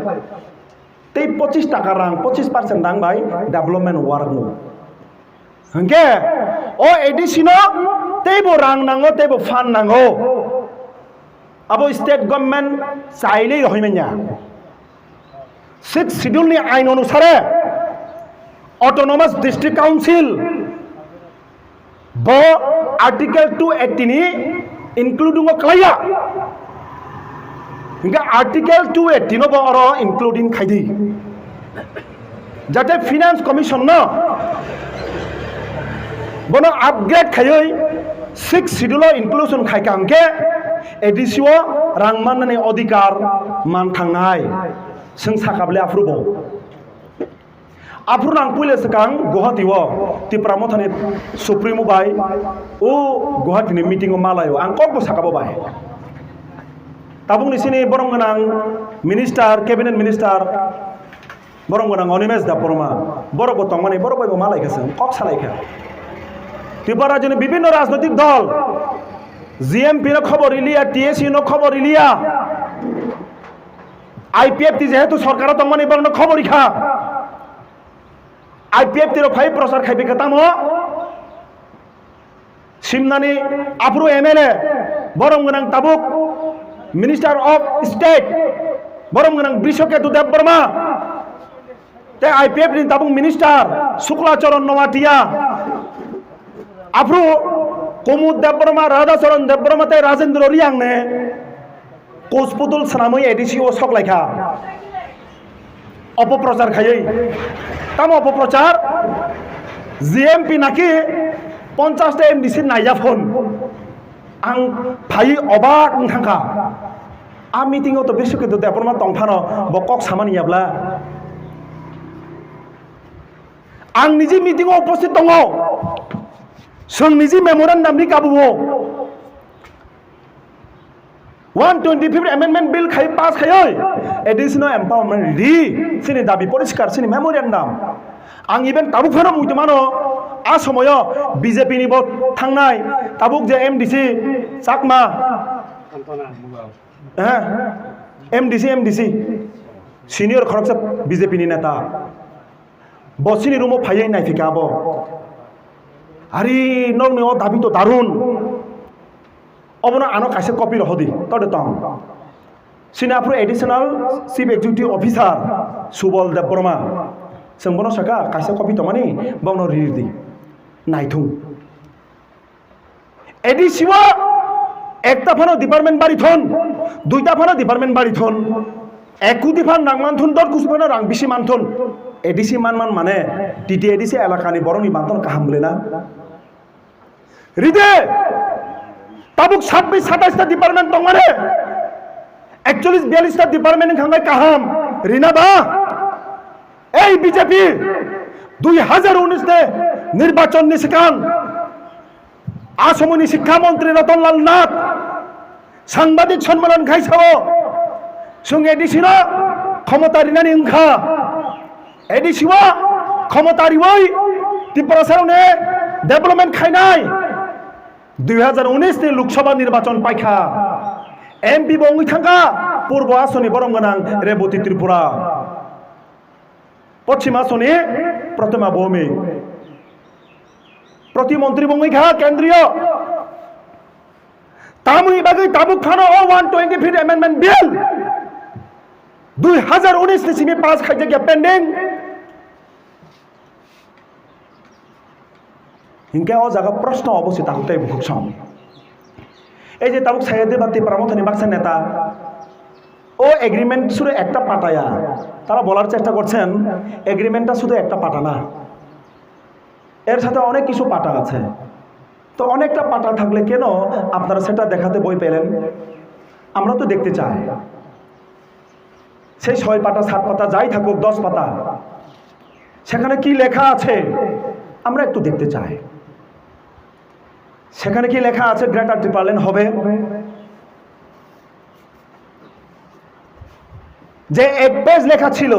tei 25 টাকা রাং 25% রাং বাই ডেভেলপমেন্ট ওয়ার্ক নো হংকে ও এডিসিনো teibo রাং নাঙ্গো teibo ফান্ড নাঙ্গো abo state government চাইলেই রহিমেnya 6 শিডিউল ni আইন অনুসারে autonomous district council bo article 280 ni including o klaya hingga article 280 no bo oro including khaidi jate finance commission no bono upgrade khayoi 6 schedule inclusion khaika angke edisio rangmanani odhikar man thangnai sing sakable aprubo aprunang puile sekang Guwahati wo Tripura mothani supremo bai o Guwahati ni meeting o malayo angkok bo sakabo bai tabung ni sini borong ganang minister cabinet minister borong ganang Onimes Daporma borok bo tongmani borok bo malai kasang kok salai kha Tripura রাজ্যের বিভিন্ন রাজনৈতিক দল GMP র খবর Ilya TSC র খবর Ilya IPF টি যেহেতু সরকার তংমানি বরণ খবর ইখা আইপিএফ টির ফাই প্রচার খাইবে কাতামো সিমনানি আফরু এমএলএ বরং গনাং তাবুক মিনিস্টার অফ স্টেট বরং গনাং বিশ্বকেতু দেববর্মা তে আইপিএফ নি তাবুক মিনিস্টার শুক্লাচরণ নওয়াটিয়া আফরু কুমুদ দেববর্মা রাধাচরণ দেববর্মা তে রাজেন্দ্র রিয়াংনে কোচপুতুল সানামই এডিসি ও সকলাইখা অপপ্রচার খাইই তাম অপপ্রচার জিএমপি নাকি 50টা এমডিসি নাইয়া ফোন আং ভাই অবাক থাকা আ মিটিং তো বিশ্বকেতু দেববর্মা তংফানো বকক সামানিয়াब्ला आं निजी मीटिंग उपस्थित दङ जों निजी मेमोरेन्डाम नि काबुओ 125 amendment bill खाइ पास खायो एडिशनल एम्पावरमेंट रि सिनि दाबि परिष्कार सिनि मेमोरेन्डाम आं इभेन ताबुक फानो मुइतमानो आ समयो बीजेपी नि बो थांनाय ताबुक जे एमडीसी चाकमा एमडीसी सिनियर खरकसा बीजेपी नि नेता बसिनि रुमो फायै नायफिकाबो आरि नंनि ओ दाबि तो दारुन अबनो आनो कासे कपि रहदि तडे तंग सिनाफ्रो additional chief executive officer Subal Debbarma संबनो सका कासे कपि तो माने बंनो रिरदि नायथुं एडिसिवा एकटा फानो डिपार्टमेंट बारिथन दुइटा फानो डिपार्टमेंट बारिथन एकुति फान नांगमानथुन दर कुसुफानो रां बिसि मानथुन एडिसि मान माने टीटी एडिसि एलाकानि बरनि बांतन काहामलेना रिदे ताबुक 26 27 टा डिपार्टमेंट दं माने 41 42 टा डिपार्टमेंट खांगाय काहाम रिनाबा এই বিজেপি 2019 তে নির্বাচন नि सिगां आसामनि शिक्षामंत्री रतनलाल नाथ সাংবাদিক সম্মেলন খাইছাও সঙ্গে এডিসিনো ক্ষমতা রিনানি ওংখা एडिसिवा क्षमतारि वै त्रिपुरा सारने डेवलपमेंट खाइनाय 2019 नि लोकसभा निर्वाचन पाइखा एमपी बंगै थांगा पूर्व आसनि बरं गोनां रेबती त्रिपुरा पश्चिम आसनि प्रतिमा भौमिक प्रतिमंत्री बंगैखा केंद्रीय तामुइ बागै ताबुक फानो 125 एमेंडमेंट बिल 2019 नि सिमी पास खाइजे पेंडिंग हिंके ओ जागा प्रश्न अवश्य ताकुताय भुकसम এই যে তাবুক সাইদে বাতি পরামথনি বাক্সা নেতা ও এগ্রিমেন্ট শুধু একটা পাটায়া তারা বলার চেষ্টা করছেন এগ্রিমেন্টটা শুধু একটা পাটা না এর সাথে অনেক কিছু পাটা আছে তো অনেকটা পাটা থাকলে কেন আপনারা সেটা দেখাতে বই পেলেন আমরা তো দেখতে চাই সেই 6 পাতা 7 পাতা যাই থাকুক 10 পাতা সেখানে কি লেখা আছে আমরা একটু দেখতে চাই সেখানে কি লেখা আছে গ্রেটার ট্রিপল হবে যে এক পেজ লেখা ছিল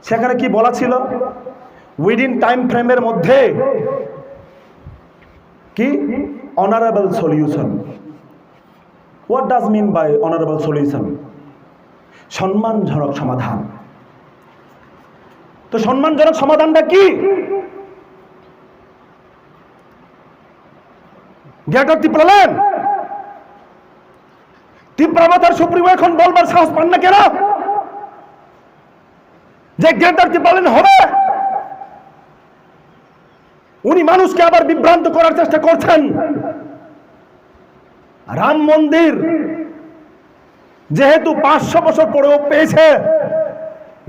সেখানে কি বলা ছিল উইদিন টাইম ফ্রেমের মধ্যে কি honourable solution. What does mean by honourable solution? সম্মানজনক সমাধান। তো সম্মানজনক সমাধানটা কি? গ্রেটার ত্রিপুরাল্যান্ড, ত্রিপুরাবতার সুপ্রিমো এখন বলবার সাহস পান না কেন যে গ্রেটার ত্রিপুরাল্যান্ড হবে? উনি মানুষকে আবার বিভ্রান্ত করার চেষ্টা করছেন। রাম মন্দির যেহেতু 500 বছর পরেও পেয়েছে,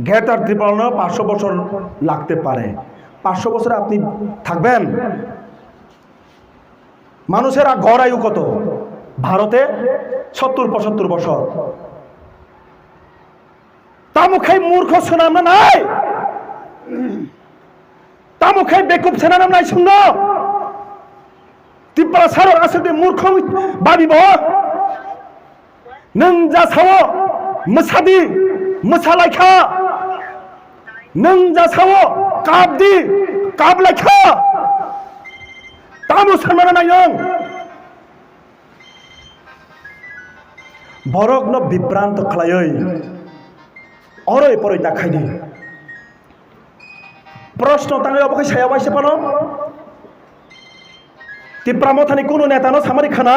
গ্রেটার ত্রিপুরাল্যান্ড 500 বছর লাগতে পারে। 500 বছরে আপনি থাকবেন? মানুষের গড় আয়ু কত? ভারতে 70-75 বছর। তা মুখে মূর্খ শোনাম না নাই, তা মুখে বেকুব শোনাম নাই। শুন ত্রিপুরা সারর আসলে মূর্খ ভাবিব नों जासावो मोसादि मोसालायखा, नों जासावो काबदि काबलायखा, तामु सानमाना नायं बरगनो बिभ्रांत खालायै अरै परै दाखायदि प्रश्न तांगै अबखै सायाव आइसे पानो ত্রিপুরামথানি কোনো নেতানো সামরিক খানা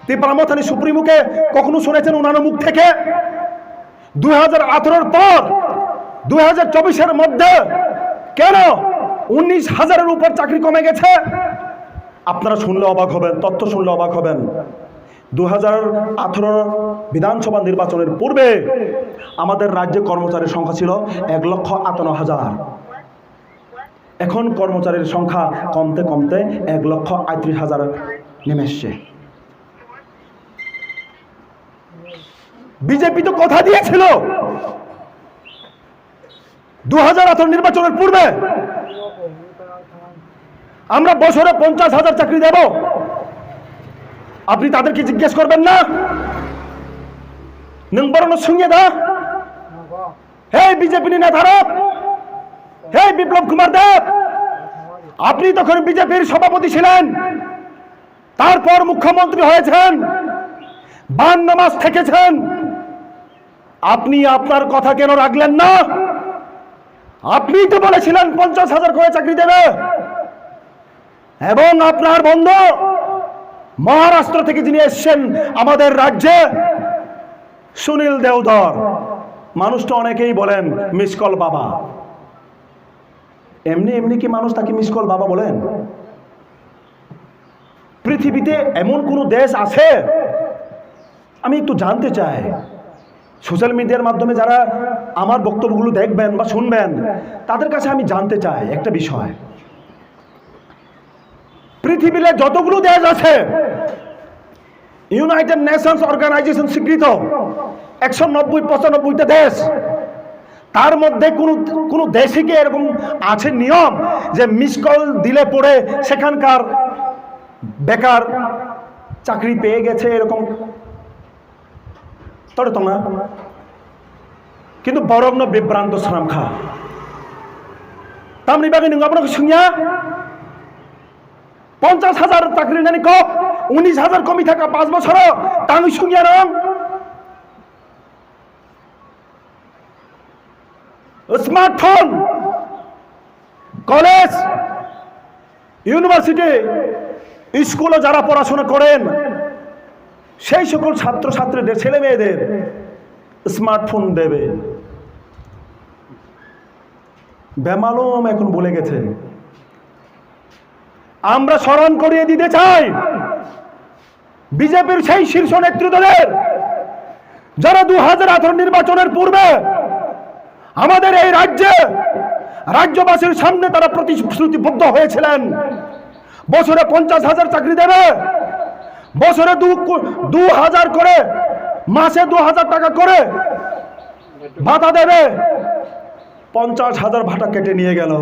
ত্রিপুরামথানি সুপ্রিমোকে কখনো শুনেছেন ওনার মুখ থেকে? 2018 পর 2024 মধ্যে কেন 19,000-এর উপর চাকরি কমে গেছে? আপনারা শুনলে অবাক হবেন, তথ্য শুনলে অবাক হবেন। 2018 বিধানসভা নির্বাচনের পূর্বে আমাদের রাজ্যে কর্মচারীর সংখ্যা ছিল 1,58,000। এখন কর্মচারীর সংখ্যা কমতে কমতে 1,38,000 নেমে এসছে। বিজেপি তো কথা দিয়েছিল 2018 নির্বাচনের পূর্বে আমরা বছরে 50,000 চাকরি দেব। আপনি তাদেরকে জিজ্ঞেস করবেন না? নং বরং শুনিয়ে দা হে বিজেপি নেতারা, হে বিপ্লব কুমার দেব, আপনি তখন বিজেপির সভাপতি ছিলেন, তারপর মুখ্যমন্ত্রী হয়েছেন, 52 মাস থেকেছেন। আপনি আপনার কথা কেন রাখলেন না? আপনি তো বলেছিলেন 50,000 করে চাকরি দেবে। এবং আপনার বন্ধু মহারাষ্ট্র থেকে যিনি এসেছেন আমাদের রাজ্যে, সুনীল দেওধর, মানুষটা অনেকেই বলেন মিসকল বাবা। এমনি এমনি কি মানুষ তাকে মিসকল বাবা বলেন? পৃথিবীতে এমন কোন দেশ আছে? আমি একটু জানতে চাই। সোশ্যাল মিডিয়ার মাধ্যমে যারা আমার বক্তব্যগুলো দেখবেন বা শুনবেন, তাদের কাছে আমি জানতে চাই একটা বিষয়। পৃথিবীতে যতগুলো দেশ আছে, ইউনাইটেড নেশনস অর্গানাইজেশন স্বীকৃত 190-95টা দেশ, তার মধ্যে কোন দেশে কি এরকম আছে নিয়ম যে মিস কল দিলে পড়ে সেখানকার বেকার চাকরি পেয়ে গেছে? এরকম তবে তো না। কিন্তু বরগ্ন বিভ্রান্ত শ্রাম খা তামনি বাকি নঙ্গ আপনাকে শুনিয়া 50,000 চাকরি জানি ক 19,000 কমি থাকা 5 বছর তামি শুনিয়া রং স্মার্টফোন, কলেজ, ইউনিভার্সিটি, স্কুলে যারা পড়াশোনা করেন সেই সকল ছাত্রছাত্রীদের ছেলে মেয়েদের স্মার্টফোন দেবে। বেমালুম এখন বলে গেছে। আমরা স্মরণ করিয়ে দিতে চাই বিজেপির সেই শীর্ষ নেতৃত্বদের যারা 2018 নির্বাচনের পূর্বে আমাদের এই রাজ্যে রাজ্যবাসীর সামনে তারা প্রতিশ্রুতিবদ্ধ হয়েছিলেন বছরে 50,000 চাকরি দেবে, বছরে 2,000 করে, মাসে 2,000 টাকা করে ভাতা দেবে। 50,000 ভাতা কেটে নিয়ে গেল।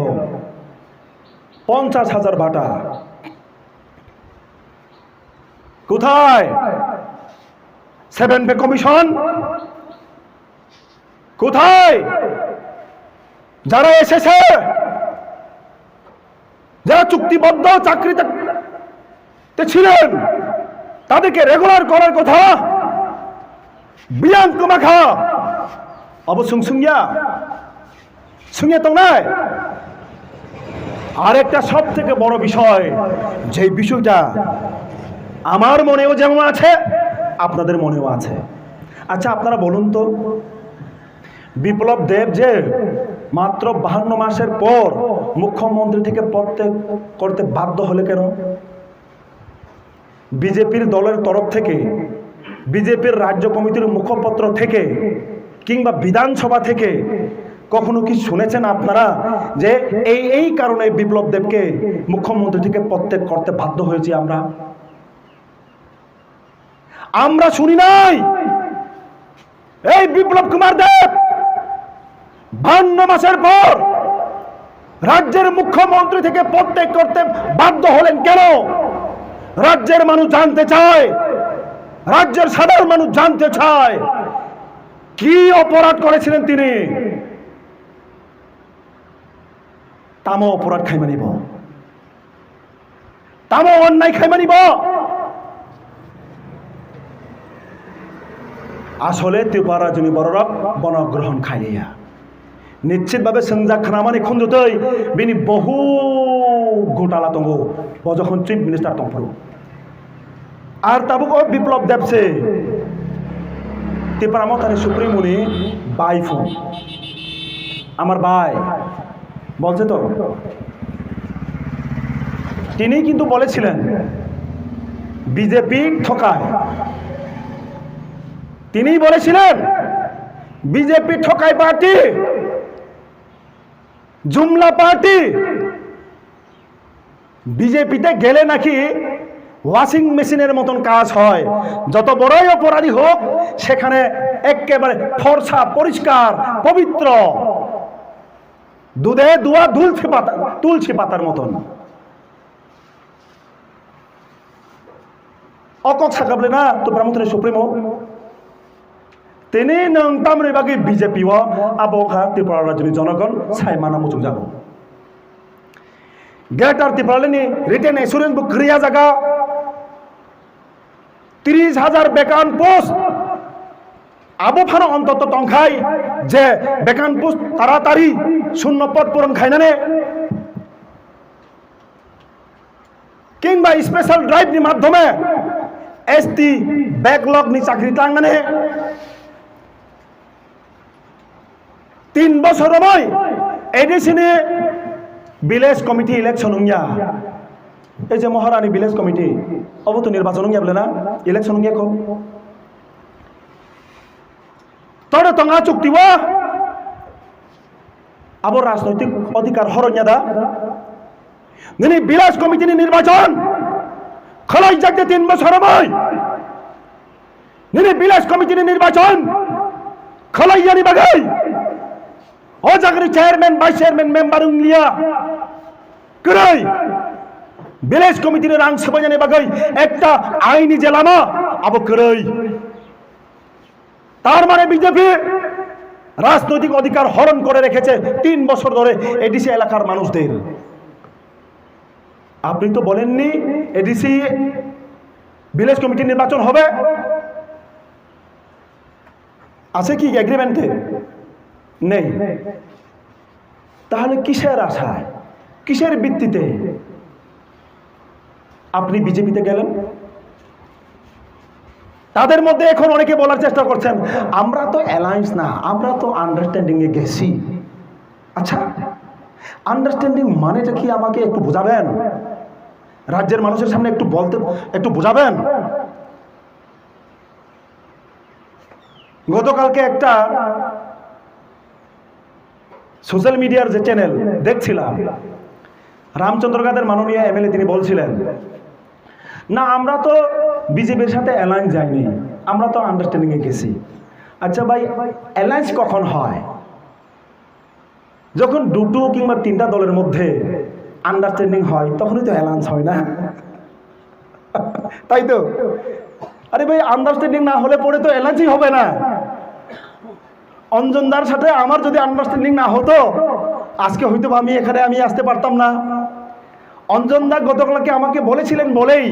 50,000 ভাতা কোথায়? 7 পে কমিশন কোথায়? যারা এসেছে চুক্তিবদ্ধ চাকরিতে ছিলেন তাদেরকে রেগুলার করার কথা বিয়াং কমাখা অবসুং সুংয়া সুংয়া তো নাই। আর একটা সব থেকে বড় বিষয়, যে বিষয়টা আমার মনেও যেমন আছে আপনাদের মনেও আছে। আচ্ছা আপনারা বলুন তো, বিপ্লব দেব যে মাত্র 52 মাসের পর মুখ্যমন্ত্রী থেকে পদত্যাগ করতে বাধ্য হলে কেন? বিজেপির দলের তরফ থেকে, বিজেপির রাজ্য কমিটির মুখপত্র থেকে কিংবা বিধানসভা থেকে কখনো কি শুনেছেন আপনারা যে এই কারণে বিপ্লব দেবকে মুখ্যমন্ত্রী থেকে পদত্যাগ করতে বাধ্য হয়েছি? আমরা শুনি নাই। এই বিপ্লব কুমার দেব 52 মাসের পর রাজ্যের মুখ্যমন্ত্রী থেকে পদত্যাগ করতে বাধ্য হলেন কেন? রাজ্যের মানুষ জানতে চায়, রাজ্যের সাধারণ মানুষ জানতে চায় কি অপরাধ করেছিলেন তিনি। তামো অপরাধ খাই মানিব, তামো অন্যায় খাই মানিব। আসলে ত্রিপুরা জমি বড়রব বনগ্রহণ খাইয়া নিশ্চিতভাবে সংযা খানামানি খুঁজতই বিনি বহু ঘোটালা তঙ্গ যখন চিফ মিনিস্টার তংফরু আর তাবুক বিপ্লব দেবছে ত্রিপুরা মতানি সুপ্রিমোনি বাই ফোন আমার ভাই বলছে তো, তিনি কিন্তু বলেছিলেন বিজেপি ঠকায়। তিনি বলেছিলেন বিজেপি ঠকায় পার্টি, জুমলা পার্টি। বিজেপিতে গেলে নাকি ওয়াশিং মেশিনের মতন কাজ হয়, যত বড়ই অপরাধী হোক সেখানে একেবারে ফর্সা পরিষ্কার পবিত্র, দুধে দুয়া তুলসী পাতার মতন। অকক সাকাবলে না তো ব্রাহ্মণের সুপ্রিমো তিনি নংতামরে বাকি বিজেপি ও আবহা ত্রিপুরা রাজ্যের জনগণ সাইমানা মুচুক যাব গ্রেটার ত্রিপুরানি রিটেন এসুরেন্স বুক ক্রিয়া জায়গা 30,000 বেকান পোস্ট আবো ফানো অন্তত টংখাই যে বেকান পোস্ট তাড়াতাড়ি শূন্য পদ পূরণ খাই না কিংবা স্পেশাল ড্রাইভ নি মাধ্যমে এসটি ব্যাকলগ নি চাকরি টাঙ্গানে 3 বছর সময় এডিসিনে ভিলেজ কমিটি ইলেকশন উঙ্গিয়া এই যে মহারানী ভিলেজ কমিটি অবতো নির্বাচন উঙ্গিয়া বলে না ইলেকশন উঙ্গিয়া খুব তরে টঙা চুক্তিব আবার রাজনৈতিক অধিকার হরণ্যাদা নিনি ভিলেজ কমিটি নির্বাচন খলাই যাকে 3 বছর সময় নিনি ভিলেজ কমিটি নির্বাচন খলাইয়ানি বাগাই ও জাগরি চেয়ারম্যান ভাইস চেয়ারম্যান মেম্বার উংলিয়া করাই ভিলেজ কমিটির রাং সবাইনে বাগাই একটা আইনি জেলামা আবো করাই তার মানে বিজেপি রাজনৈতিক অধিকার হরণ করে রেখেছে 3 বছর ধরে এডিসি এলাকার মানুষদের। আপনি তো বলেননি এডিসি ভিলেজ কমিটি নির্বাচন হবে, আছে কি এগ্রিমেন্টে? নেই। তাহলে কিসের আশায়, কিসের ভিত্তিতে আপনি বিজেপিতে গেলেন? তাদের মধ্যে এখন অনেকে বলার চেষ্টা করছেন আমরা তো অ্যালায়েন্স না, আমরা তো আন্ডারস্ট্যান্ডিং এ গেছি। আচ্ছা, আন্ডারস্ট্যান্ডিং মানেটা কি আমাকে একটু বোঝাবেন? রাজ্যের মানুষের সামনে একটু বোঝাবেন। গতকালকে একটা সোশ্যাল মিডিয়ার যে চ্যানেল দেখছিলাম, রামচন্দ্রগাদের মাননীয় এমএলএ তিনি বলছিলেন না আমরা তো বিজেপির সাথে অ্যালায়েন্স যাইনি, আমরা তো আন্ডারস্ট্যান্ডিং এ গেছি। আচ্ছা ভাই, অ্যালায়েন্স কখন হয়? যখন 2 কিংবা 3টা দলের মধ্যে আন্ডারস্ট্যান্ডিং হয় তখনই তো অ্যালায়েন্স হয় না, তাই তো? আরে ভাই, আন্ডারস্ট্যান্ডিং না হলে পরে তো অ্যালায়েন্সই হবে না। অঞ্জনদার সাথে আমার যদি আন্ডারস্ট্যান্ডিং না হতো আজকে হয়তো আমি এখানে আসতে পারতাম না। অঞ্জন দা গতকালকে আমাকে বলেছিলেন বলেই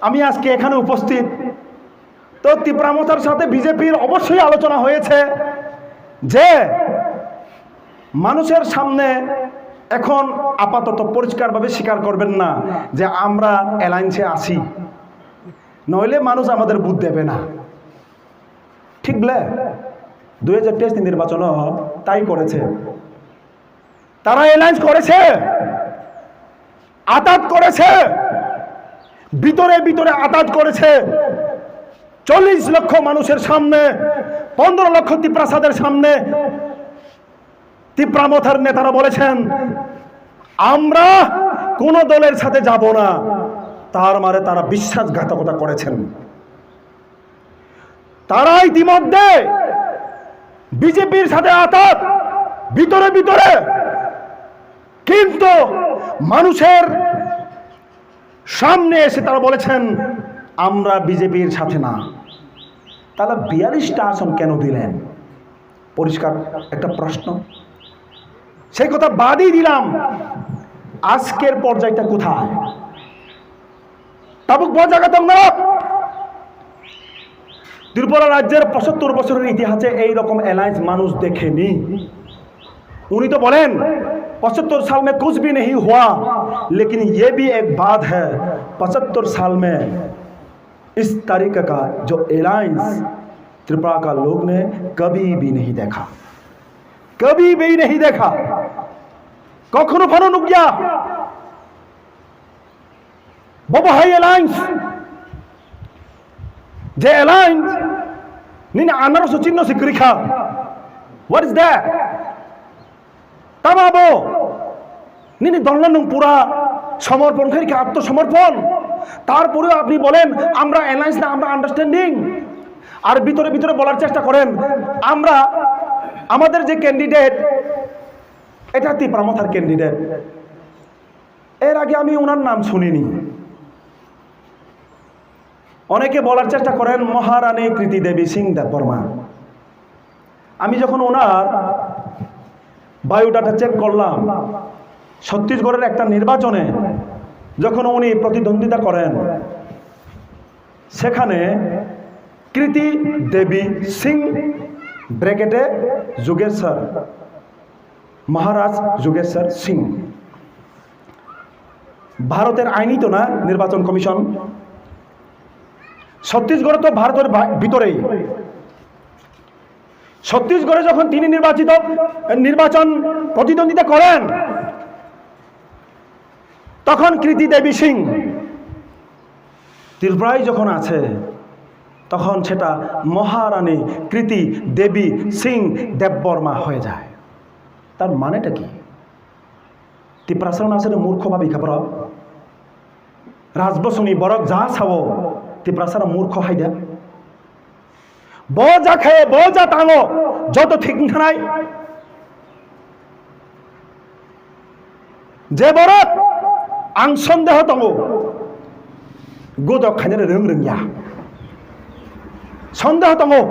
আমি আজকে এখানে উপস্থিত। তো তীব্রামথার সাথে বিজেপির অবশ্যই আলোচনা হয়েছে যে মানুষের সামনে এখন আপাতত পরিষ্কারভাবে স্বীকার করবেন না যে আমরা অ্যালায়েন্সে আছি, নইলে মানুষ আমাদের বুথ দেবে না। ঠিক বলে 2023 নির্বাচনও তাই করেছে। তারা অ্যালায়েন্স করেছে, আতাত করেছে, ভিতরে ভিতরে আতাত করেছে। 40 লক্ষ মানুষের সামনে, 15 লক্ষ তীব্রাসাদের সামনে তীব্রামথার নেতারা বলেছেন আমরা কোন দলের সাথে যাব না। তার মানে তারা বিশ্বাসঘাতকতা করেছেন। তারা ইতিমধ্যে বিজেপির সাথে আতাত ভিতরে ভিতরে, কিন্তু মানুষের সামনে এসে তারা বলেছেন আমরা বিজেপির সাথে না। তাহলে 42টা আসন কেন দিলেন? পরিষ্কার একটা প্রশ্ন। সেই কথা বাদই দিলাম, আজকের পর্যায়টা কোথায়? তাবুক বজাগাতম না। ত্রিপুরা রাজ্যের 75 বছরের ইতিহাসে এইরকম অ্যালায়েন্স মানুষ দেখেনি। उन्हीं तो बोले 75 साल में कुछ भी नहीं हुआ, लेकिन ये भी एक बात है 75 साल में इस तरीके का जो अलायंस त्रिपुरा का लोग ने कभी भी नहीं देखा, कभी भी नहीं देखा। कखनो फनो नुकिया बाबा हाई अलायंस जे अलायंस निने 1800 चिन्ह से क्रिखा। What is that? তামাবো নিনি দলন পুরা সমর্পণকারী আত্মসমর্পণ। তারপরেও আপনি বলেন আমরা অ্যালায়েন্স না, আমরা আন্ডারস্ট্যান্ডিং। আর ভিতরে ভিতরে বলার চেষ্টা করেন আমরা আমাদের যে ক্যান্ডিডেট এটা তীব্রামথার ক্যান্ডিডেট। এর আগে আমি ওনার নাম শুনিনি। অনেকে বলার চেষ্টা করেন মহারানী কৃতি দেবী সিং দেববর্মা। আমি যখন ওনার বায়োডাটা চেক করলাম, ছত্তিশগড়ের একটা নির্বাচনে যখন উনি প্রতিদ্বন্দ্বিতা করেন সেখানে কৃতি দেবী সিং ব্র্যাকেটে যোগেশ্বর, মহারাজ যোগেশ্বর সিং। ভারতের আইনই তো না নির্বাচন কমিশন। ছত্তিশগড়ে তো ভারতের ভিতরেই। ছত্তিশগড়ে যখন তিনি নির্বাচন প্রতিদ্বন্দ্বিতা করেন তখন কৃতি দেবী সিং। ত্রিপুরায় যখন আছে তখন সেটা মহারানী কৃতি দেবী সিং দেববর্মা হয়ে যায়। তার মানেটা কি? ত্রিপুরাসন আছে মূর্খ ভাবি খাবার রাজবসনী বরক যা ছাও ত্রিপুরাসন মূর্খ হাইদা বজা খায় বজা টাঙো যত ঠিক নাই যে বরত আং সন্দেহ তঙ্গো গোদক খাইনে রং রংয়া সন্দেহ তঙ্গো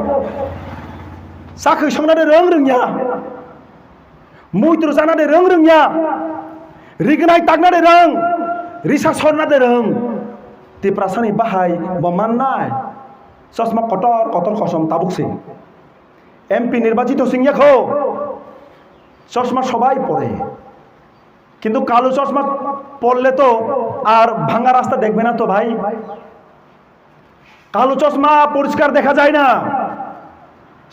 সাখৈ সংনাদে রং রংয়া মুইত্র জানাদে রং রংয়া রিগনাই তাগনাদে রং রিসা সরনাদে রং ত্রিপুরাসানি বাহাই বমান্নায় চশমা কটর কটর খসম তাবুকছে এমপি নির্বাচিত সিংয়াখো চশমা সবাই পরে, কিন্তু কালো চশমা পরলে তো আর ভাঙা রাস্তা দেখবে না তো ভাই। কালো চশমা পরিষ্কার দেখা যায় না,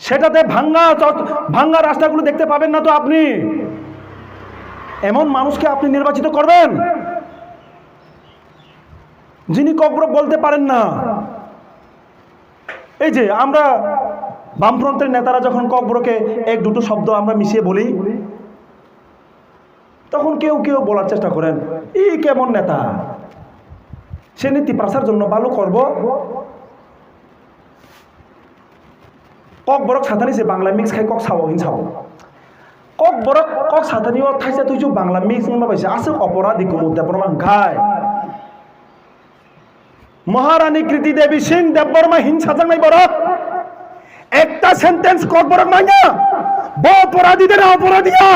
সেটাতে ভাঙা রাস্তাগুলো দেখতে পাবেন না তো আপনি। এমন মানুষকে আপনি নির্বাচিত করবেন যিনি কখনো বলতে পারেন না। এই যে আমরা বামফ্রন্টের নেতারা যখন ককবরকে এক দুটো শব্দ আমরা মিশিয়ে বলি তখন কেউ কেউ বলার চেষ্টা করেন এই কেমন নেতা, সে নীতি প্রচার জন্য ভালো করব। কক বরক সাতানি সে বাংলা মিক্স খাই কক সাও হিংসাও কক বরক কক সাতানিও থাইসা তুই বাংলা মিক্স পাইছে আছে অপরাধী কুমুদ্দা প্রমাণ গায় মহারানী কৃতি দেবী সিং দেববর্মা হিংসা জানাই বরক একটা সেন্টেন্স কক বরক মাইনা ব অপরাধীদের অপরাধীয়া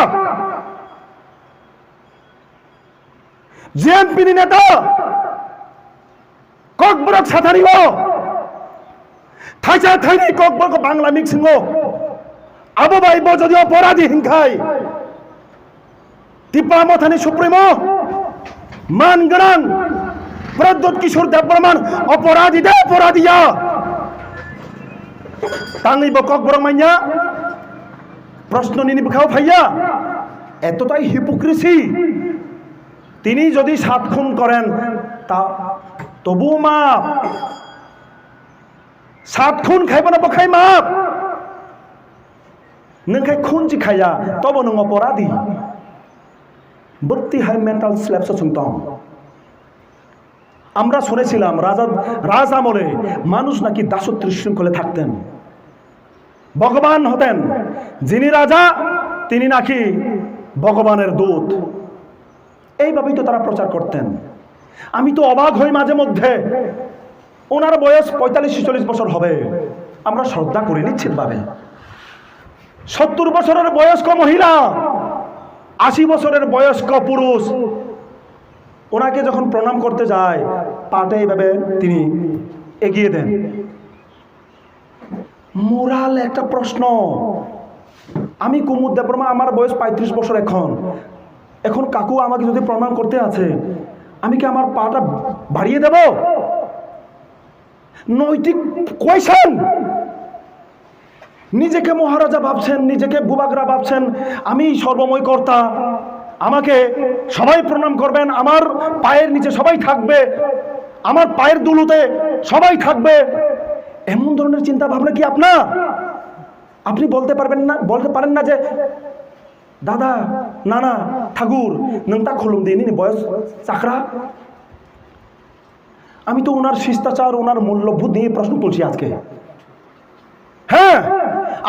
জিএমপি নেতা ককবরক সাধারিও থাইচা থাইনি ককবরক বাংলা মিক্সিং আবো বাইব যদি অপরাধী হিংখাই টিপা মথানি সুপ্রিমো মান গণাং প্রদ্যোৎ কিশোর দেববর্মান অপরাধী দে অপরাধীয়া তাঙ্গিব ককবরক মাইয়া প্রশ্ন নিনিবখাও ভাইয়া এতটাই হিপোক্রেসি তিনি যদি 7 খুন করেন তা তবুও মাপ 7 খুন খাইব না বখাই মাপ নংখাই খুন জি খাইয়া তব নং অপরাধী বত্তি হাই মেন্টাল স্ল্যাপস শুনতাম আমরা শুনেছিলাম রাজ আমলে মানুষ নাকি দাসত্বের শৃঙ্খলে থাকতেন ভগবান হতেন যিনি রাজা তিনি নাকি ভগবানের দূত এইভাবেই তো তারা প্রচার করতেন আমি তো অবাক হই মাঝে মধ্যে ওনার বয়স 45-46 বছর হবে আমরা শ্রদ্ধা করি নিশ্চিতভাবে 70 বছরের বয়স্ক মহিলা 80 বছরের বয়স্ক পুরুষ ওনাকে যখন প্রণাম করতে যায় পাটে এইভাবে তিনি এগিয়ে দেন মোরাল একটা প্রশ্ন আমি কুমুদ দেববর্মা আমার বয়স 35 বছর এখন কাকু আমাকে যদি প্রণাম করতে আছে আমি কি আমার পাটা বাড়িয়ে দেব নৈতিক কোয়েশ্চন নিজেকে মহারাজা ভাবছেন নিজেকে বুবাগরা ভাবছেন আমি সর্বময় কর্তা আমাকে সবাই প্রণাম করবেন আমার পায়ের নিচে সবাই থাকবে আমার পায়ের দুলুতে সবাই থাকবে এমন ধরনের চিন্তা ভাবনা কি আপনি বলতে পারেন না যে দাদা নানা ঠাকুর নংতা খুলুম দিইনি বয়স চাকরা আমি তো ওনার শিষ্টাচার ওনার মূল্যবোধ নিয়ে প্রশ্ন তুলছি আজকে হ্যাঁ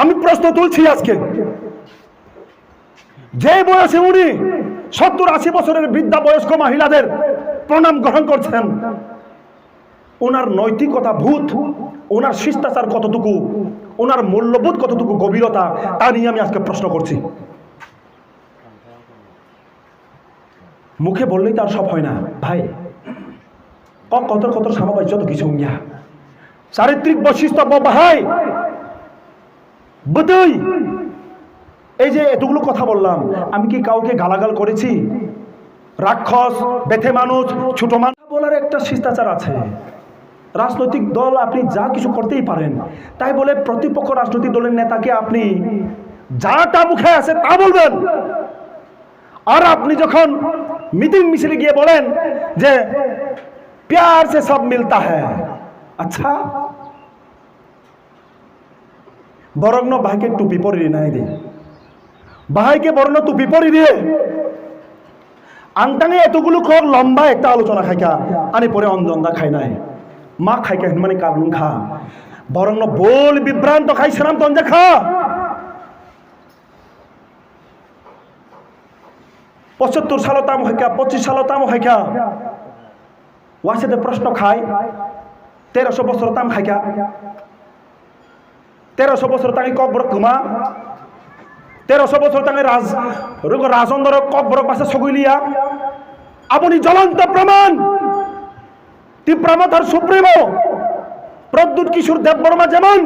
আমি প্রশ্ন তুলছি আজকে যে বয়সে উনি 70-80 বছরের বৃদ্ধা বয়স্ক মহিলাদের প্রণাম গ্রহণ করছেন ওনার নৈতিকতা ভূত ওনার শিষ্টাচার কতটুকু ওনার মূল্যবোধ কতটুকু গভীরতা তা নিয়ে আমি আজকে প্রশ্ন করছি মুখে বললেই তার সব হয় না ভাই কত সামাবাই যত কিছু চারিত্রিক বৈশিষ্ট্য ভাই বুঝই এই যে এতগুলো কথা বললাম আমি কি কাউকে গালাগাল করেছি রাক্ষস বেথে মানুষ ছোট মানুষ বলার একটা শিষ্টাচার আছে রাজনৈতিক দল আপনি যা কিছু করতেই পারেন তাই বলে প্রতিপক্ষ রাজনৈতিক দলের নেতাকে আপনি যাটা মুখে আছে তা বলবেন আর আপনি যখন মিটিং মিছিলে গিয়ে বলেন যে प्यार से सब मिलता है अच्छा বরং ভাইকে টুপি পরিয়ে নাই দে ভাইকে বরং টুপি পরিয়ে দিয়ে আংটাঙে এতগুলো খর লম্বা একটা আলোচনা খাইকা আনি পরে অঞ্জনদা খাই নাই মা খাইকা মানে কারণ খা বরং বল বিভ্রান্ত খাইছিলাম তঞ্জা খা 75 সাল তাম হাইকা 25 সাল তাম হাইকা ওয়াসেতে প্রশ্ন খায় 1300 বছর তাম খাইকা 1300 বছর তাকে ককবরক কুমা 1300 বছর তাকে রাজন্দর ককবরক পাশে সগুলিয়া আপনি জ্বলন্ত প্রমাণ তীব্রামতার সুপ্রিমো প্রদ্যুৎ কিশোর দেববর্মা যেমন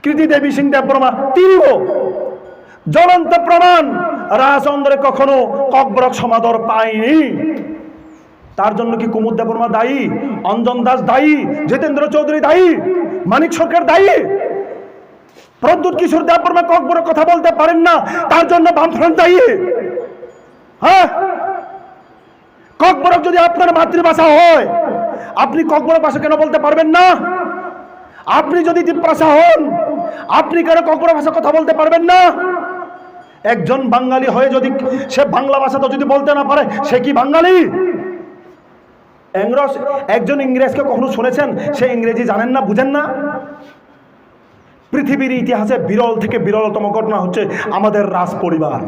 কৃতি দেবী সিং দেববর্মা তিনিও জ্বলন্ত প্রমাণ রাজচন্দ্রে কখনো ককবরক সমাদর পায়নি তার জন্য কি কুমুদ দেববর্মা দায়ী অঞ্জন দাস দায়ী জিতেন্দ্র চৌধুরী দায়ী মানিক সরকার দায়ী প্রদ্যুৎ কিশোর দেববর্মা ককবরক কথা বলতে পারেন না তার জন্য বামফ্রন্ট দায়ী হ্যাঁ ককবরক যদি আপনার মাতৃভাষা হয় আপনি ককবরক ভাষা কেন বলতে পারবেন না আপনি যদি দ্বীপভাষা হন আপনি কেন ককবরক ভাষা কথা বলতে পারবেন না একজন বাঙালি হয়ে যদি সে বাংলা ভাষা তো যদি বলতে না পারে সে কি বাঙালি একজন ইংরেজকে কখনো শুনেছেন সে ইংরেজি জানেন না বুঝেন না পৃথিবীর ইতিহাসে বিরল থেকে বিরলতম ঘটনা হচ্ছে আমাদের রাজ পরিবার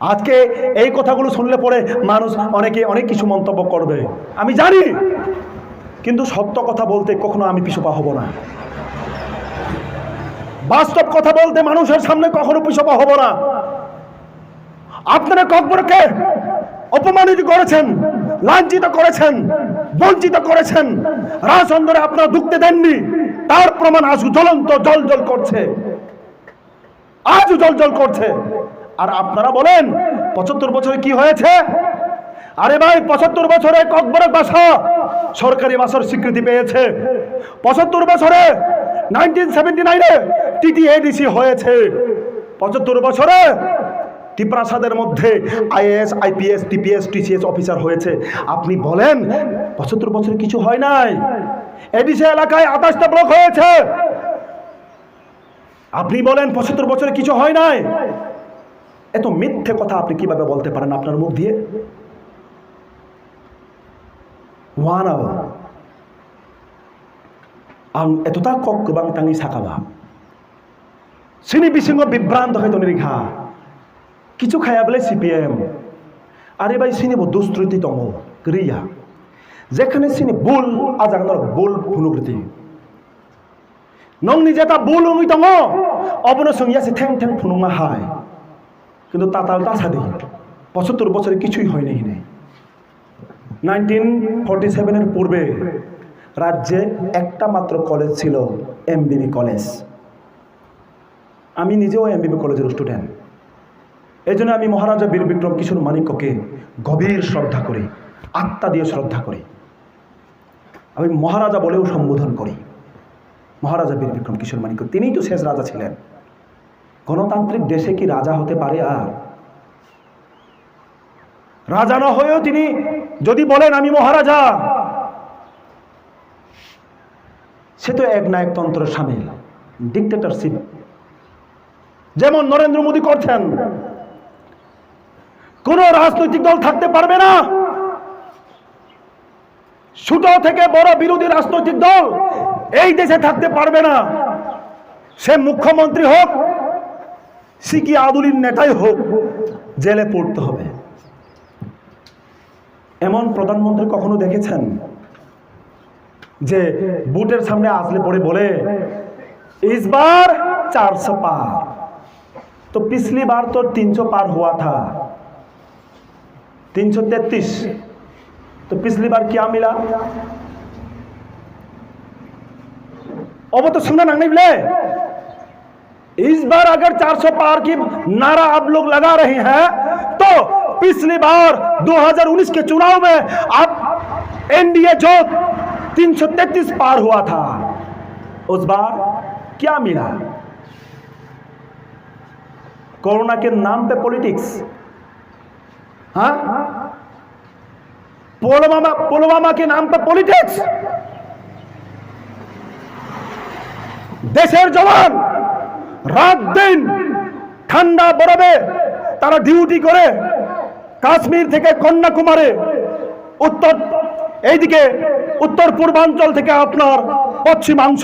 আজকে এই কথাগুলো শুনলে পরে মানুষ অনেকে অনেক কিছু মন্তব্য করবে আমি জানি কিন্তু সত্য কথা বলতে কখনো আমি পিছপা হব না বাস্তব কথা বলতে মানুষের সামনে কখনো পিছপা হব না আপনারা ককবরকে অপমানিত করেছেন, লাঞ্ছিত করেছেন, বঞ্চিত করেছেন, রাজচন্দ্রে আপনারা ঢুকতে দেননি, তার প্রমাণ আজও জ্বলন্ত জল করছে, আজও জল করছে। আর আপনারা বলেন 75 বছরে কি হয়েছে? আরে ভাই, 75 বছরে ককবরক ভাষা সরকারি ভাষার স্বীকৃতি পেয়েছে। 75 বছরে 1979-এ TTADC হয়েছে। 75 বছরে ত্রিপ্রাসাদের মধ্যে IAS, IPS, TPS, TCS officer হয়েছে। আপনি বলেন 75 বছরে কিছু হয় নাই? এডিসি এলাকায় 28টা ব্লক হয়েছে। আপনি বলেন 75 বছরে কিছু হয় নাই? এত মিথ্যে কথা আপনি কিভাবে বলতে পারেন আপনার মুখ দিয়ে? এতটা cock bang tangi sakaba sini bisingo বিভ্রান্ত হয়তো নিরিখা কিছু খায়া বলে CPM। আরে ভাই, সিনি দুষ্কৃতি তম ক্রিয়া যেখানে সিনি বুল আজাগনর বুল ফুনুকৃতি নং নিজেটা বুল উমি তম অবন সঙ্গিয়াছে ঠ্যাং ঠ্যাং ফুনুমা হায়, কিন্তু তাতাল তাসাদি 75 বছরে কিছুই হয়নি। 1947-এর পূর্বে রাজ্যে একটা মাত্র কলেজ ছিল, MBB কলেজ। আমি নিজেও MBB কলেজের স্টুডেন্ট। এই জন্য আমি মহারাজা বীর বিক্রম কিশোর মানিক্যকে গভীর শ্রদ্ধা করি, আত্মা দিয়ে শ্রদ্ধা করি। আমি মহারাজা বলেও সম্বোধন করি। মহারাজা বীর বিক্রম কিশোর মানিক্য, তিনিই তো শেষ রাজা ছিলেন। গণতান্ত্রিক দেশে কি রাজা হতে পারে? আর রাজা না হয়েও তিনি যদি বলেন আমি মহারাজা, সে তো একনায়কতন্ত্রের সামিল, ডিক্টেটরশিপ, যেমন নরেন্দ্র মোদী করছেন। কোন রাজনৈতিক দল থাকতে পারবে না, ছোট থেকে বড় বিরোধী রাজনৈতিক দল এই দেশে থাকতে পারবে না। সে মুখ্যমন্ত্রী হোক, সিকি আদুলির নেতাই হোক, জেলে পড়তে হবে। এমন প্রধানমন্ত্রী কখনো দেখেছেন যে বুটের সামনে আসলে পড়ে বলে इस बार 400 पार, तो पिछली बार तो 300 पार हुआ था, 333, तो पिछली बार क्या मिला? अब तो सुनना नहीं मिले। इस बार अगर 400 पार की नारा आप लोग लगा रहे हैं, तो पिछली बार 2019 के चुनाव में आप NDA जो 333 पार हुआ था, उस बार क्या मिला? कोरोना के नाम पे पॉलिटिक्स, हाँ, पुलवामा के नाम पे पॉलिटिक्स। देशेर जवान रात दिन ठंडा बरफे तारा डिউটি করে কাশ্মীর থেকে কন্যাকুমারী এইদিকে উত্তর পূর্বাঞ্চল থেকে আপনার পশ্চিমাংশ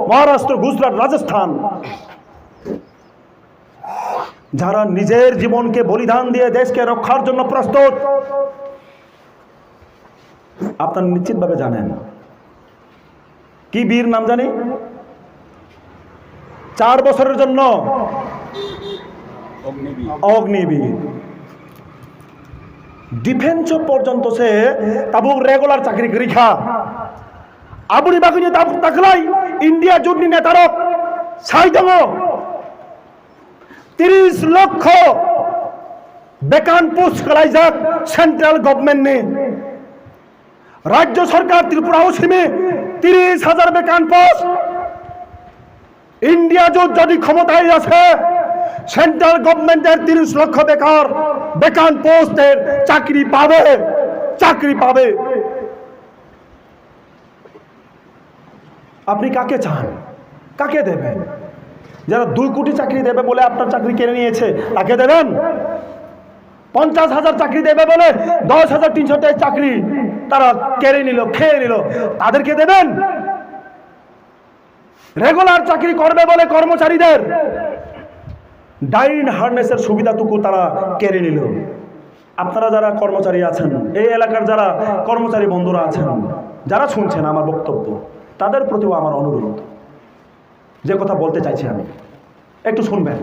মহারাষ্ট্র, গুজরাট, রাজস্থান, যারা নিজের জীবনকে বলিদান দিয়ে দেশকে রক্ষার জন্য প্রস্তুত, আপনারা নিশ্চিতভাবে জানেন কি বীর নাম জানি? 4 বছরের জন্য অগ্নিবীর। ডিফেন্স পর্যন্ত সে তাবুক রেগুলার চাকরি করিখা আবুনি বাগুনি তাকলাই ইন্ডিয়া জুটনি নেতারক সাইদঙ্গ 30 লক্ষ বেকান পোস্ট করাই যাক সেন্ট্রাল গভর্নমেন্ট নে। রাজ্য সরকার ত্রিপুরা অসীমে 30,000 বেকান পোস্ট। ইন্ডিয়া জোট যদি ক্ষমতায় আছে, সেন্ট্রাল গভর্নমেন্টের 30 লক্ষ বেকার বেকান পোস্টের চাকরি পাবে। আপনি কাকে চান? কাকে দেবেন? যারা 2 কোটি চাকরি দেবে বলে আপনার চাকরি কেড়ে নিয়েছে তাকে দেবেন? 50,000 চাকরি দেবে বলে 10,300 চাকরি তারা কেড়ে নিল, খেয়ে নিল, তাদেরকে দেবেন? রেগুলার চাকরি করবে বলে কর্মচারীদের ডাইন হার্নেসের সুবিধাটুকু তারা কেড়ে নিল। আপনারা যারা কর্মচারী আছেন, এই এলাকার যারা কর্মচারী বন্ধুরা আছেন, যারা শুনছেন আমার বক্তব্য, তাদের প্রতিও আমার অনুরোধ, যে কথা বলতে চাইছি আমি একটু শুনবেন।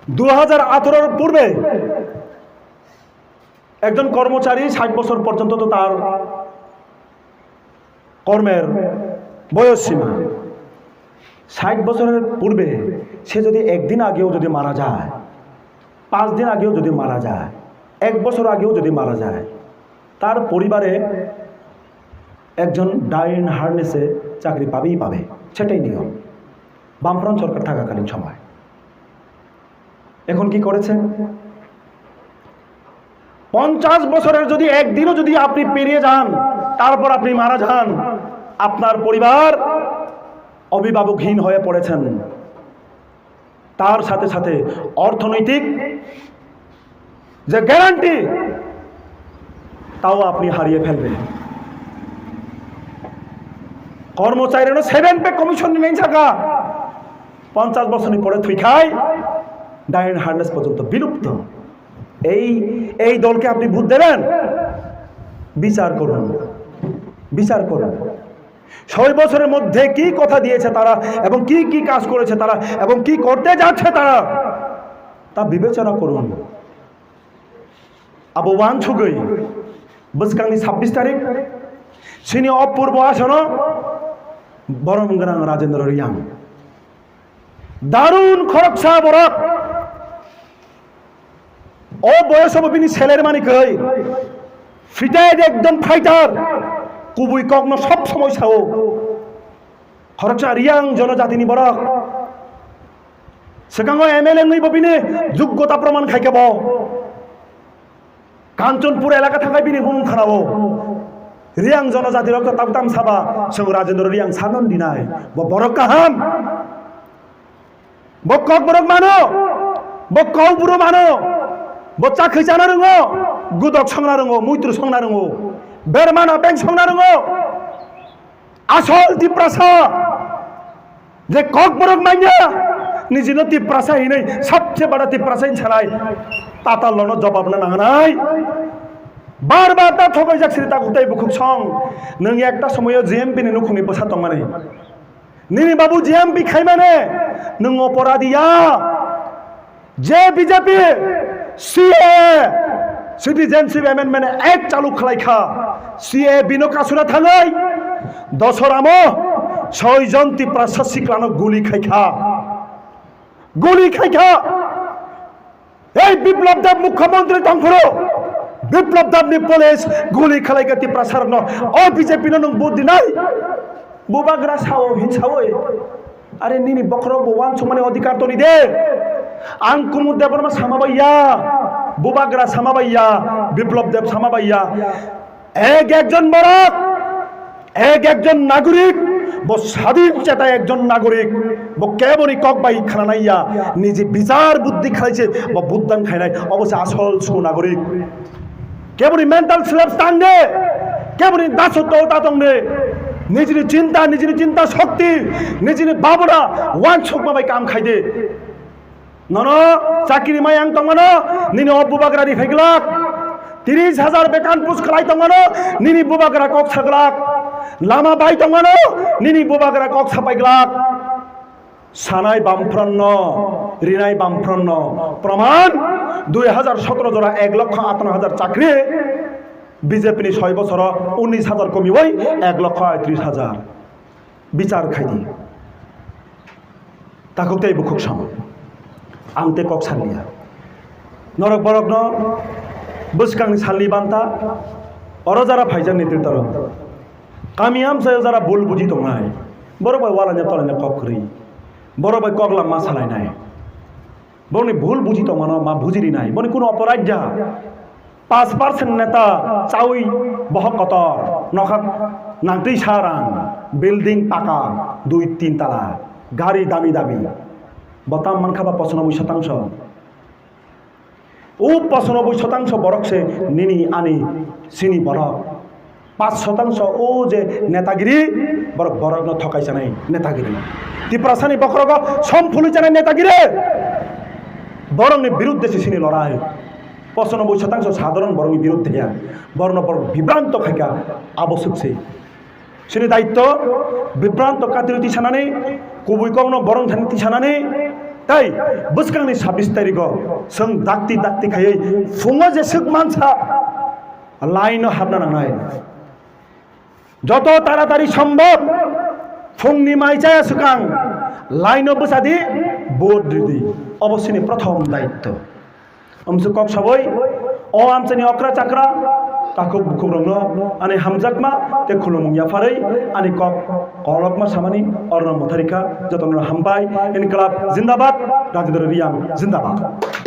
2018 পূর্বে একজন কর্মচারী 60 বছর পর্যন্ত তো তার কর্মের বয়স সীমা। 60 বছরের পূর্বে সে যদি একদিন আগেও যদি মারা যায়, 5 দিন আগেও যদি মারা যায়, 1 বছর আগেও যদি মারা যায়, তার পরিবারে একজন ডাইন হার্নেসে চাকরি পাবেই পাবে, সেটাই নিয়ম বামফ্রন্ট সরকার থাকাকালীন সময়। এখন কি করেছে? 50 বছরের যদি একদিনও যদি আপনি পেরিয়ে যান, তারপর আপনি মারা যান, আপনার পরিবার অভিভাবকহীন হয়ে পড়েছেন। তার সাথে সাথে অর্থনৈতিক যে গ্যারান্টি তাও আপনি হারিয়ে ফেলবেন। কর্মচারীরা 7 পে কমিশন নেই থাকা 50 বছর পরে থুই খায়, ডাইন হার্নেস পর্যন্ত বিলুপ্ত। এই দলকে আপনি ভোট দেবেন? বিচার করুন, বিচার করুন। 6 বছরের মধ্যে কি কথা দিয়েছে তারা, এবং কি কি কাজ করেছে তারা, এবং কি করতে যাচ্ছে তারা, তা বিবেচনা করুন। আবু ওয়ান ছুগৈ বসকাংনি 26 তারিখ সিনি অপূর্ব আসন বরমগ্রাং রাজেন্দ্র রিয়াং দারুণ খরকসা বরক ও বয়স বিনি ছেলের মানিক ফিটাইড একদম ফাইটার কুবুই কগ্ন সব সময় সাও খরকসা রিয়াং জনজাতিনি বরক সেখানে এমএলএ নই বিনে যোগ্যতা প্রমাণ খাইকেব কাঞ্চনপুর এলাকা থাকায় বিনি হুম খানাবো রিয়াং জনজাতি রক্ত তাবতাম সাবা সঙ্গ রাজেন্দ্র রিয়াং সানন দিনাই বরক কাহাম কক বরক মানো কৌ বুড়ো মানো চা খৈচানা রঙো গুদক সংনা রঙো মুইত্রু সংনা রঙো বেরমানা ব্যাং সংনা রঙো আসল তিপ্রাসা যে কক বরক মাইয়া নিজের তিপ্রাসা হিনে সবচেয়ে বড় তিপ্রাসা ছাড়াই তাতার লন জবাব না নাই বারবার তা থকাই যাচ্ছি তা কোথায় বুকুক সং নং একটা সময় জিএমপি নি নুখুনি বসা দं মানে নিনি বাবু জিএমপি খাই মানে নং অপরাধিয়া যে বিজেপি সিএ সিটিজেনশিপ অ্যামেন্ডমেন্ট এক চালু খালাইখা সিএ বিনকাসুরা থাঙাই দশরামো 6 জন তিপ্রা সাসিক্লানো গুলি খাইখা এই বিপ্লব দেব মুখ্যমন্ত্রী তংফুরো বিপ্লব দেবনি পুলিশ গুলি খালাইকা তিপ্রা সারন ও বিজেপি নং বুদ্ধি নাই বুবাগ্রা সাও হিংসাও আরে নিনি বকর বওয়ান সমানে অধিকার তো নি দে আং কুমুদ দেব বর্মা সামাবাইয়া বুবাগ্রা সামাবাইয়া বিপ্লব দেব সামাবাইয়া একজন বরক একজন নাগরিক স্বাধীন চেতা একজন নাগরিক কেবনি ককবাই খানা নাইয়া নিজে বিচার বুদ্ধি খাইছে বুদ্ধান খাই নাই অবশ্য আসল সুনাগরিক কেবনি মেন্টাল স্ল্যাবস টাঙ্গে কেবনি দাসত্ব তাতঙ্গে নিজের চিন্তা শক্তি নিজের বাবনা ওয়ান সকমাবাই কাম খাইদে নন চাকরি মায়াং তঙ্গনো নিনি অবুবাগরানি ফেগলাক 30,000 বেকান পুস খালাই তঙ্গনো নিনি বুবাগরা cock ছাগলাক Lama by তঙ্গনো Nini বুবাগরা cock ছাপাইগলাক Sanai বামফ্রন্ন Rinnai বামফ্রন্ন প্রমাণ 2017 জোড়া 1,58,000 চাকরি বিজেপি 6 বছর 19,000 কমি ওই 1,38,000 বিচার খাইদি তাকুতেই বুকুক সম আংতে কক সালিয়া নরক বরক ন বসকাংনি সালি বান্তা অর যারা ভাইজান নেতৃত্ব কামিয়াম সায় যারা ভুল বুঝি তো নাই বড় ভাই ওয়ালানে তলানে কক করি বড় ভাই কগলা মা সালাই নাই বনি ভুল বুঝি তো মানো মা বুঝিরি নাই বনি কোনো অপরাধ যা 5% নেতা চাউই বহকতর নখাক নাংতেই সারাং বিল্ডিং পাকা 2-3 তালা গাড়ি দামি বতাম মান খাবা 95% ও 95% বরকসে নিনি আনি চিনি বরক 5% ও যে নেতাগিরি বরক ন ঠকাইছে নাই নেতাগিরি তিপ্রাসানি বকরগ সম্ফুলিছে নাই নেতাগিরি বরংনি বিরুদ্ধে চিনি লড়াই 95% সাধারণ বরংনি বিরুদ্ধে বর্ণ বিভ্রান্ত খাইকা আবশ্যক সিনি দায়িত্ব বিভ্রান্ত কাতিরতি সানানি কুবুই কগ্ন বরং ধানিতি সানানি তাই বুসকাংনি 26 তারিখও जों दाक्ति खायै फुङाव जेसेक मानसा लाइनाव हाबना नांनाय যত তাড়াতাড়ি সম্ভব फुंनि माइजाया सुखां लाइनाव बसादि भोट दिदि अवश्यनि प्रथम दायित्व आमचे कक सबै अ आमचेनि अक्रा चाक्रा ताखौ बुखुरंनो आनि हामजाकमा ते खुलुमं याफारै आनि कक कलकमा सामानि अरन मथारिका जतन हामबाय इनकलाब जिंदाबाद राजेंद्र रियां जिंदाबाद।